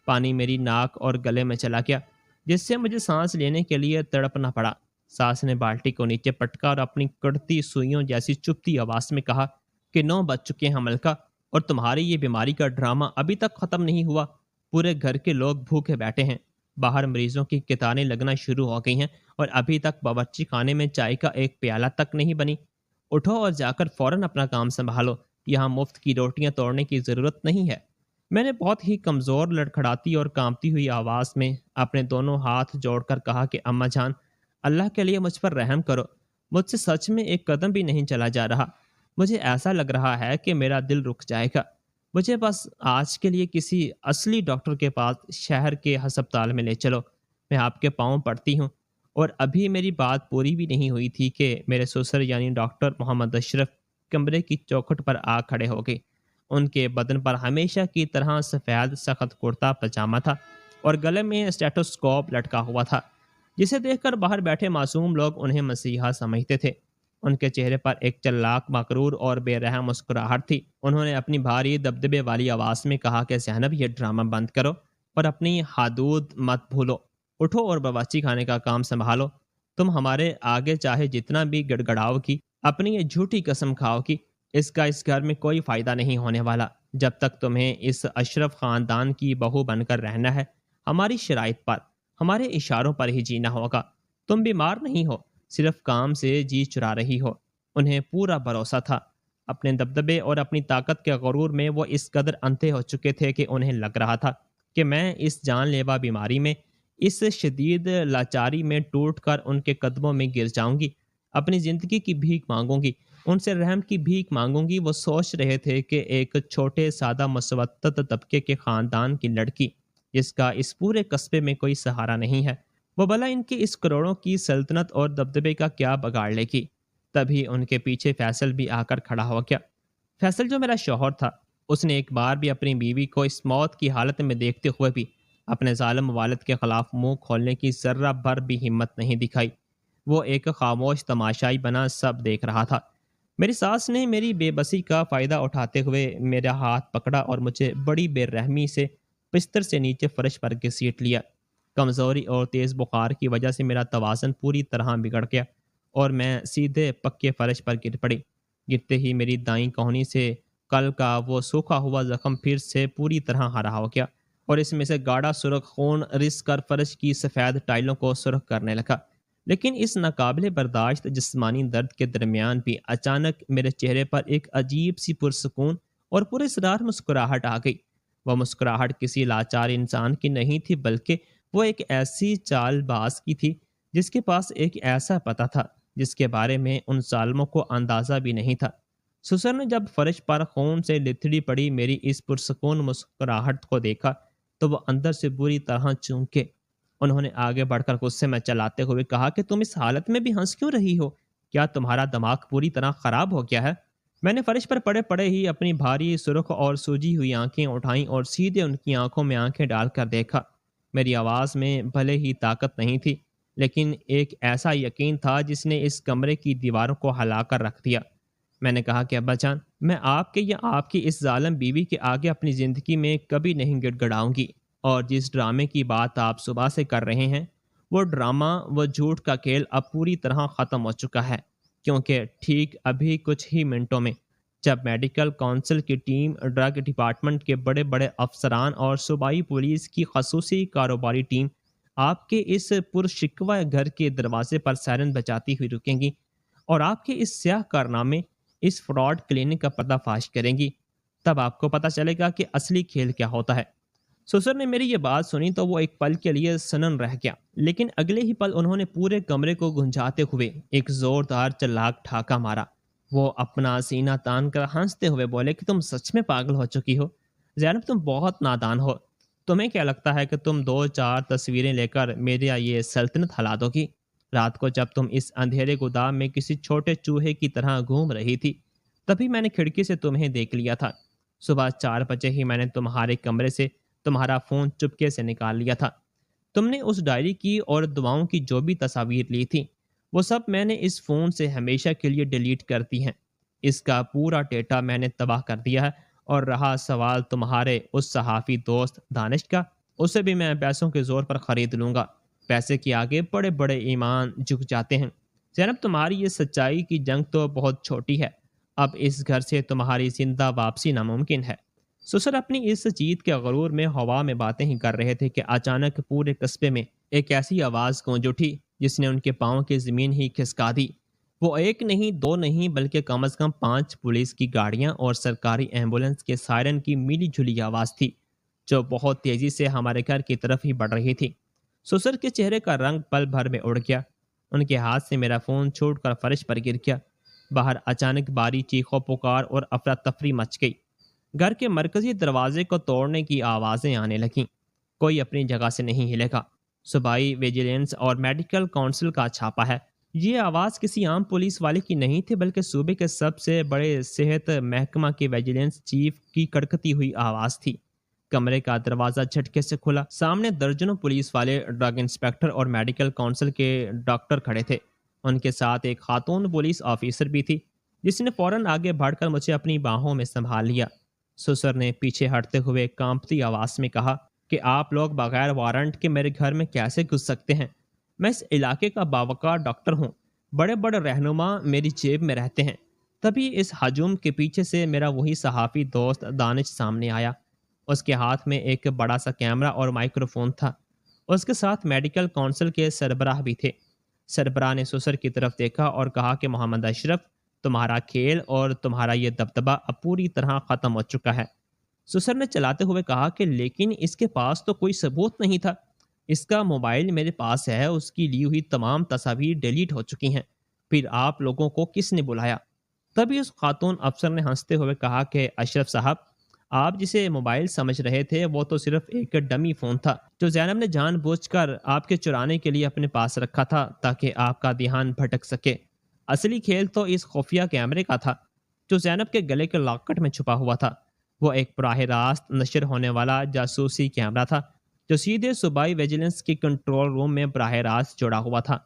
[SPEAKER 1] پانی میری ناک اور گلے میں چلا گیا، جس سے مجھے سانس لینے کے لیے تڑپنا پڑا۔ ساس نے بالٹی کو نیچے پٹکا اور اپنی کڑتی سوئیوں جیسی چپتی آواز میں کہا کہ 9 بج چکے ہیں ملکہ، اور تمہاری یہ بیماری کا ڈرامہ ابھی تک ختم نہیں ہوا۔ پورے گھر کے لوگ بھوکے بیٹھے ہیں، باہر مریضوں کی قطاریں لگنا شروع ہو گئی ہیں، اور ابھی تک باورچی خانے میں چائے کا ایک پیالہ تک نہیں بنی۔ اٹھو اور جا کر فوراً اپنا کام سنبھالو، یہاں مفت کی روٹیاں توڑنے کی ضرورت نہیں ہے۔ میں نے بہت ہی کمزور، لڑکھڑاتی اور کانپتی ہوئی آواز میں اپنے دونوں ہاتھ جوڑ کر کہا کہ اماں جان، اللہ کے لیے مجھ پر رحم کرو، مجھ سے سچ میں ایک قدم بھی نہیں چلا جا رہا۔ مجھے ایسا لگ رہا ہے کہ میرا دل رک جائے گا۔ مجھے بس آج کے لیے کسی اصلی ڈاکٹر کے پاس شہر کے ہسپتال میں لے چلو، میں آپ کے پاؤں پڑتی ہوں۔ اور ابھی میری بات پوری بھی نہیں ہوئی تھی کہ میرے سسر یعنی ڈاکٹر محمد اشرف کمرے کی چوکھٹ پر آ کھڑے ہو گئے۔ ان کے بدن پر ہمیشہ کی طرح سفید سخت کرتا پاجامہ تھا اور گلے میں اسٹیٹوسکوپ لٹکا ہوا تھا، جسے دیکھ کر باہر بیٹھے معصوم لوگ انہیں مسیحا سمجھتے تھے۔ ان کے چہرے پر ایک چلاک، مغرور اور بے رحم مسکراہٹ تھی۔ انہوں نے اپنی بھاری دبدبے والی آواز میں کہا کہ زینب، یہ ڈرامہ بند کرو اور اپنی حدود مت بھولو۔ اٹھو اور باورچی خانے کا کام سنبھالو۔ تم ہمارے آگے چاہے جتنا بھی گڑ گڑاؤ کی، اپنی یہ جھوٹی قسم کھاؤ کی، اس کا اس گھر میں کوئی فائدہ نہیں ہونے والا۔ جب تک تمہیں اس اشرف خاندان کی بہو بن کر رہنا ہے، ہماری شرائط پر، ہمارے اشاروں پر ہی جینا ہوگا۔ تم بیمار نہیں ہو، صرف کام سے جی چرا رہی ہو۔ انہیں پورا بھروسہ تھا۔ اپنے دبدبے اور اپنی طاقت کے غرور میں وہ اس قدر اندھے ہو چکے تھے کہ انہیں لگ رہا تھا کہ میں اس جان لیوا بیماری میں، اس شدید لاچاری میں ٹوٹ کر ان کے قدموں میں گر جاؤں گی، اپنی زندگی کی بھیک مانگوں گی، ان سے رحم کی بھیک مانگوں گی۔ وہ سوچ رہے تھے کہ ایک چھوٹے سادہ مسودت طبقے کے خاندان کی لڑکی، جس کا اس پورے قصبے میں کوئی سہارا نہیں ہے، وہ بھلا ان کی اس کروڑوں کی سلطنت اور دبدبے کا کیا بگاڑ لے گی۔ تبھی ان کے پیچھے فیصل بھی آ کر کھڑا ہو گیا۔ فیصل جو میرا شوہر تھا، اس نے ایک بار بھی اپنی بیوی کو اس موت کی حالت میں دیکھتے ہوئے بھی اپنے ظالم والد کے خلاف منہ کھولنے کی ذرہ بھر بھی ہمت نہیں دکھائی۔ وہ ایک خاموش تماشائی بنا سب دیکھ رہا تھا۔ میری ساس نے میری بے بسی کا فائدہ اٹھاتے ہوئے میرا ہاتھ پکڑا اور مجھے بڑی بے رحمی سے بستر سے نیچے فرش پر گھسیٹ لیا۔ کمزوری اور تیز بخار کی وجہ سے میرا توازن پوری طرح بگڑ گیا اور میں سیدھے پکے فرش پر گر پڑی۔ گرتے ہی میری دائیں کہنی سے کل کا وہ سوکھا ہوا زخم پھر سے پوری طرح ہرا ہو گیا اور اس میں سے گاڑھا سرخ خون رس کر فرش کی سفید ٹائلوں کو سرخ کرنے لگا۔ لیکن اس ناقابل برداشت جسمانی درد کے درمیان بھی اچانک میرے چہرے پر ایک عجیب سی پرسکون اور پراسرار مسکراہٹ آ گئی۔ وہ مسکراہٹ کسی لاچار انسان کی نہیں تھی، بلکہ وہ ایک ایسی چال باز کی تھی جس کے پاس ایک ایسا پتہ تھا جس کے بارے میں ان ظالموں کو اندازہ بھی نہیں تھا۔ سسر نے جب فرش پر خون سے لتڑی پڑی میری اس پرسکون مسکراہٹ کو دیکھا تو وہ اندر سے بری طرح چونکے۔ انہوں نے آگے بڑھ کر غصے میں چلاتے ہوئے کہا کہ تم اس حالت میں بھی ہنس کیوں رہی ہو؟ کیا تمہارا دماغ پوری طرح خراب ہو گیا ہے؟ میں نے فرش پر پڑے پڑے ہی اپنی بھاری سرخ اور سوجی ہوئی آنکھیں اٹھائیں اور سیدھے ان کی آنکھوں میں آنکھیں ڈال کر دیکھا۔ میری آواز میں بھلے ہی طاقت نہیں تھی، لیکن ایک ایسا یقین تھا جس نے اس کمرے کی دیواروں کو ہلا کر رکھ دیا۔ میں نے کہا کہ ابا جان، میں آپ کے یا آپ کی اس ظالم بیوی کے آگے اپنی زندگی میں کبھی نہیں گڑ گڑاؤں گی، اور جس ڈرامے کی بات آپ صبح سے کر رہے ہیں، وہ ڈرامہ، وہ جھوٹ کا کھیل اب پوری طرح ختم ہو چکا ہے، کیونکہ ٹھیک ابھی کچھ ہی منٹوں میں جب میڈیکل کونسل کی ٹیم، ڈرگ ڈپارٹمنٹ کے بڑے بڑے افسران اور صوبائی پولیس کی خصوصی کاروباری ٹیم آپ کے اس پرشکوہ گھر کے دروازے پر سائرن بجاتی ہوئی رکیں گی اور آپ کے اس سیاہ کارنامے، اس فراڈ کلینک کا پردہ فاش کریں گی، تب آپ کو پتہ چلے گا کہ اصلی کھیل کیا ہوتا ہے۔ سسر نے میری یہ بات سنی تو وہ ایک پل کے لیے سنن رہ گیا، لیکن اگلے ہی پل انہوں نے پورے کمرے کو گھنجاتے ہوئے ایک زوردار چلاک ٹھاکا مارا۔ وہ اپنا سینہ تان کر ہنستے ہوئے بولے کہ تم سچ میں پاگل ہو چکی ہو زینب، تم بہت نادان ہو۔ تمہیں کیا لگتا ہے کہ تم دو چار تصویریں لے کر میرا یہ سلطنت ہلا دو گی؟ رات کو جب تم اس اندھیرے گودام میں کسی چھوٹے چوہے کی طرح گھوم رہی تھی، تبھی میں نے کھڑکی سے تمہیں دیکھ لیا تھا۔ صبح 4 بجے ہی میں نے تمہارے کمرے سے تمہارا فون چپکے سے نکال لیا تھا۔ تم نے اس ڈائری کی اور دعاؤں کی جو بھی تصاویر لی تھی، وہ سب میں نے اس فون سے ہمیشہ کے لیے ڈیلیٹ کر دی ہیں۔ اس کا پورا ڈیٹا میں نے تباہ کر دیا ہے، اور رہا سوال تمہارے اس صحافی دوست دانش کا، اسے بھی میں پیسوں کے زور پر خرید لوں گا۔ پیسے کے آگے بڑے بڑے ایمان جھک جاتے ہیں۔ زینب، تمہاری یہ سچائی کی جنگ تو بہت چھوٹی ہے، اب اس گھر سے تمہاری زندہ واپسی ناممکن ہے۔ سسر اپنی اس جیت کے غرور میں ہوا میں باتیں ہی کر رہے تھے کہ اچانک پورے قصبے میں ایک ایسی آواز گونج اٹھی جس نے ان کے پاؤں کی زمین ہی کھسکا دی۔ وہ ایک نہیں، دو نہیں، بلکہ کم از کم 5 پولیس کی گاڑیاں اور سرکاری ایمبولنس کے سائرن کی ملی جھلی آواز تھی، جو بہت تیزی سے ہمارے گھر کی طرف ہی بڑھ رہی تھی۔ سسر کے چہرے کا رنگ پل بھر میں اڑ گیا۔ ان کے ہاتھ سے میرا فون چھوٹ کر فرش پر گر گیا۔ باہر اچانک باری چیخو پکار اور افراتفری مچ گئی۔ گھر کے مرکزی دروازے کو توڑنے کی آوازیں آنے لگیں۔ کوئی اپنی جگہ سے نہیں ہلے گا۔ صوبائی ویجیلنس اور میڈیکل کونسل کا چھاپا ہے۔ یہ آواز کسی عام پولیس والے کی نہیں تھی، بلکہ صوبے کے سب سے بڑے صحت محکمہ کے ویجیلنس چیف کی کڑکتی ہوئی آواز تھی۔ کمرے کا دروازہ جھٹکے سے کھلا۔ سامنے درجنوں پولیس والے، ڈرگ انسپکٹر اور میڈیکل کونسل کے ڈاکٹر کھڑے تھے۔ ان کے ساتھ ایک خاتون پولیس آفیسر بھی تھی، جس نے فوراً آگے بڑھ کر مجھے اپنی باہوں میں سنبھال لیا۔ سسر نے پیچھے ہٹتے ہوئے کانپتی آواز میں کہا کہ آپ لوگ بغیر وارنٹ کے میرے گھر میں کیسے گھس سکتے ہیں؟ میں اس علاقے کا باوقار ڈاکٹر ہوں، بڑے بڑے رہنما میری جیب میں رہتے ہیں۔ تبھی اس ہجوم کے پیچھے سے میرا وہی صحافی دوست دانش سامنے آیا۔ اس کے ہاتھ میں ایک بڑا سا کیمرہ اور مائکروفون تھا۔ اس کے ساتھ میڈیکل کونسل کے سربراہ بھی تھے۔ سربراہ نے سسر کی طرف دیکھا اور کہا کہ محمد اشرف، تمہارا کھیل اور تمہارا یہ دبدبہ اب پوری طرح ختم ہو چکا ہے۔ سسر نے چلاتے ہوئے کہا کہ لیکن اس کے پاس تو کوئی ثبوت نہیں تھا۔ اس کا موبائل میرے پاس ہے، اس کی لی ہوئی تمام تصاویر ڈیلیٹ ہو چکی ہیں، پھر آپ لوگوں کو کس نے بلایا؟ تبھی اس خاتون افسر نے ہنستے ہوئے کہا کہ اشرف صاحب، آپ جسے موبائل سمجھ رہے تھے وہ تو صرف ایک ڈمی فون تھا، جو زینب نے جان بوجھ کر آپ کے چرانے کے لیے اپنے پاس رکھا تھا تاکہ آپ کا دھیان بھٹک سکے۔ اصلی کھیل تو اس خفیہ کیمرے کا تھا جو زینب کے گلے کے لاکٹ میں چھپا ہوا تھا۔ وہ ایک براہ راست نشر ہونے والا جاسوسی کیمرہ تھا جو سیدھے صوبائی ویجیلنس کی کنٹرول روم میں براہ راست جڑا ہوا تھا۔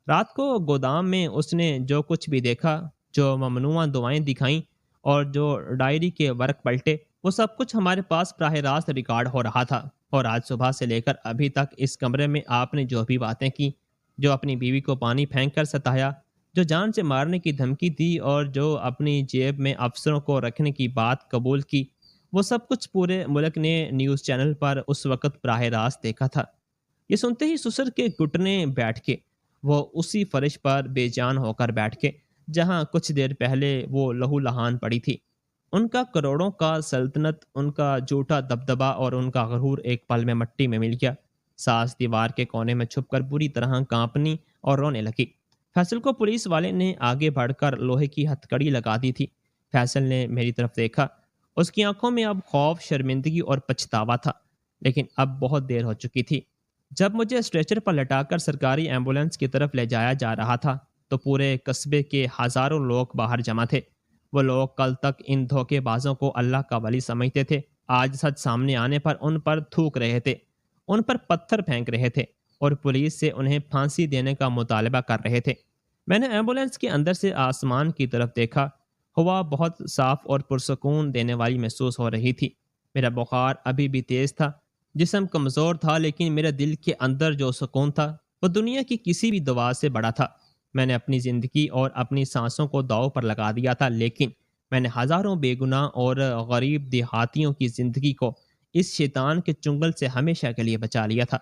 [SPEAKER 1] رات کو گودام میں اس نے جو کچھ بھی دیکھا، جو ممنوعہ دعائیں دکھائیں اور جو ڈائری کے ورق پلٹے، وہ سب کچھ ہمارے پاس براہ راست ریکارڈ ہو رہا تھا۔ اور آج صبح سے لے کر ابھی تک اس کمرے میں آپ نے جو بھی باتیں کی، جو اپنی بیوی کو پانی پھینک کر ستایا، جو جان سے مارنے کی دھمکی دی اور جو اپنی جیب میں افسروں کو رکھنے کی بات قبول کی، وہ سب کچھ پورے ملک نے نیوز چینل پر اس وقت براہ راست دیکھا تھا۔ یہ سنتے ہی سسر کے گھٹنے بیٹھ کے، وہ اسی فرش پر بے جان ہو کر بیٹھ کے جہاں کچھ دیر پہلے وہ لہو لہان پڑی تھی۔ ان کا کروڑوں کا سلطنت، ان کا جھوٹا دبدبا اور ان کا غرور ایک پل میں مٹی میں مل گیا۔ ساس دیوار کے کونے میں چھپ کر بری طرح کانپنی اور رونے لگی۔ فیصل کو پولیس والے نے آگے بڑھ کر لوہے کی ہتکڑی لگا دی تھی۔ فیصل نے میری طرف دیکھا۔ اس کی آنکھوں میں اب خوف، شرمندگی اور پچھتاوا تھا، لیکن اب بہت دیر ہو چکی تھی۔ جب مجھے اسٹریچر پر لٹا کر سرکاری ایمبولنس کی طرف لے جایا جا رہا تھا تو پورے قصبے کے ہزاروں لوگ باہر جمع تھے۔ وہ لوگ کل تک ان دھوکے بازوں کو اللہ کا ولی سمجھتے تھے، آج سچ سامنے آنے پر ان پر تھوک رہے تھے، ان پر پتھر پھینک رہے تھے اور پولیس سے انہیں پھانسی دینے کا مطالبہ کر رہے تھے۔ میں نے ایمبولنس کے اندر سے آسمان کی طرف دیکھا۔ ہوا بہت صاف اور پرسکون دینے والی محسوس ہو رہی تھی۔ میرا بخار ابھی بھی تیز تھا، جسم کمزور تھا، لیکن میرے دل کے اندر جو سکون تھا وہ دنیا کی کسی بھی دوا سے بڑا تھا۔ میں نے اپنی زندگی اور اپنی سانسوں کو داؤ پر لگا دیا تھا، لیکن میں نے ہزاروں بے گناہ اور غریب دیہاتیوں کی زندگی کو اس شیطان کے چنگل سے ہمیشہ کے لیے بچا لیا تھا۔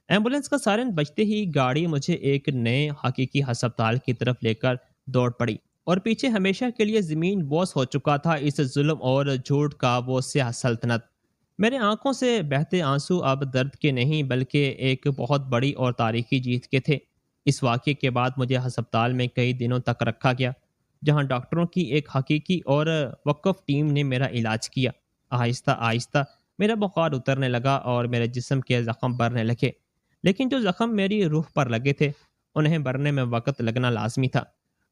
[SPEAKER 1] ایمبولنس کا سائرن بجتے ہی گاڑی مجھے ایک نئے حقیقی ہسپتال کی طرف لے کر دوڑ پڑی، اور پیچھے ہمیشہ کے لیے زمین بوس ہو چکا تھا اس ظلم اور جھوٹ کا وہ سیاہ سلطنت۔ میرے آنکھوں سے بہتے آنسو اب درد کے نہیں بلکہ ایک بہت بڑی اور تاریخی جیت کے تھے۔ اس واقعے کے بعد مجھے ہسپتال میں کئی دنوں تک رکھا گیا، جہاں ڈاکٹروں کی ایک حقیقی اور وقف ٹیم نے میرا علاج کیا۔ آہستہ آہستہ میرا بخار اترنے لگا اور میرے جسم کے زخم بھرنے لگے، لیکن جو زخم میری روح پر لگے تھے انہیں بھرنے میں وقت لگنا لازمی تھا۔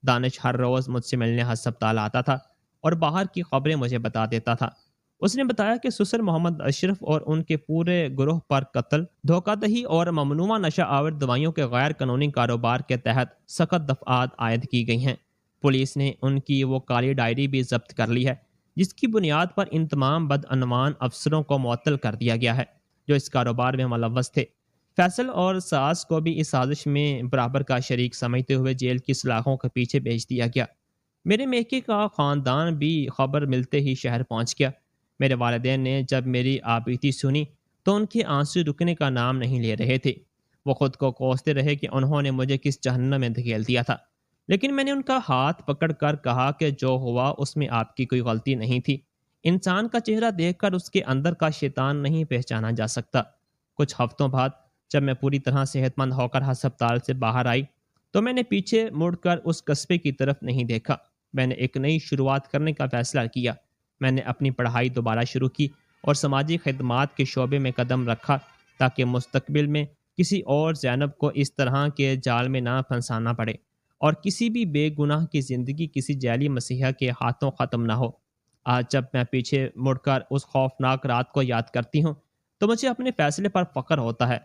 [SPEAKER 1] دانش ہر روز مجھ سے ملنے ہسپتال آتا تھا اور باہر کی خبریں مجھے بتا دیتا تھا۔ اس نے بتایا کہ سسر محمد اشرف اور ان کے پورے گروہ پر قتل، دھوکہ دہی اور ممنوعہ نشہ آور دوائیوں کے غیر قانونی کاروبار کے تحت سخت دفعات عائد کی گئی ہیں۔ پولیس نے ان کی وہ کالی ڈائری بھی ضبط کر لی ہے، جس کی بنیاد پر ان تمام بدعنوان افسروں کو معطل کر دیا گیا ہے جو اس کاروبار میں ملوث تھے۔ فیصل اور ساز کو بھی اس سازش میں برابر کا شریک سمجھتے ہوئے جیل کی سلاخوں کے پیچھے بھیج دیا گیا۔ میرے میکے کا خاندان بھی خبر ملتے ہی شہر پہنچ گیا۔ میرے والدین نے جب میری آبیتی سنی تو ان کے آنسو رکنے کا نام نہیں لے رہے تھے۔ وہ خود کو کوستے رہے کہ انہوں نے مجھے کس جہنم میں دھکیل دیا تھا، لیکن میں نے ان کا ہاتھ پکڑ کر کہا کہ جو ہوا اس میں آپ کی کوئی غلطی نہیں تھی۔ انسان کا چہرہ دیکھ کر اس کے اندر کا شیطان نہیں پہچانا جا سکتا۔ کچھ ہفتوں بعد جب میں پوری طرح صحت مند ہو کر ہسپتال سے باہر آئی تو میں نے پیچھے مڑ کر اس قصبے کی طرف نہیں دیکھا۔ میں نے ایک نئی شروعات کرنے کا فیصلہ کیا۔ میں نے اپنی پڑھائی دوبارہ شروع کی اور سماجی خدمات کے شعبے میں قدم رکھا تاکہ مستقبل میں کسی اور زینب کو اس طرح کے جال میں نہ پھنسانا پڑے اور کسی بھی بے گناہ کی زندگی کسی جعلی مسیحا کے ہاتھوں ختم نہ ہو۔ آج جب میں پیچھے مڑ کر اس خوفناک رات کو یاد کرتی ہوں تو مجھے اپنے فیصلے پر فخر ہوتا ہے۔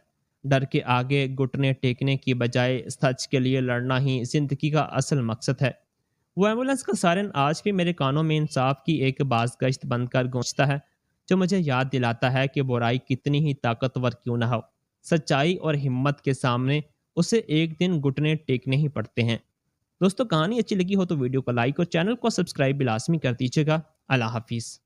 [SPEAKER 1] ڈر کے آگے گھٹنے ٹیکنے کی بجائے سچ کے لیے لڑنا ہی زندگی کا اصل مقصد ہے۔ وہ ایمبولینس کا سائرن آج بھی میرے کانوں میں انصاف کی ایک بازگشت بن کر گونجتا ہے، جو مجھے یاد دلاتا ہے کہ برائی کتنی ہی طاقتور کیوں نہ ہو، سچائی اور ہمت کے سامنے اسے ایک دن گھٹنے ٹیکنے ہی پڑتے ہیں۔ دوستو، کہانی اچھی لگی ہو تو ویڈیو کو لائک اور چینل کو سبسکرائب بھی لازمی کر دیجیے گا۔ اللہ حافظ۔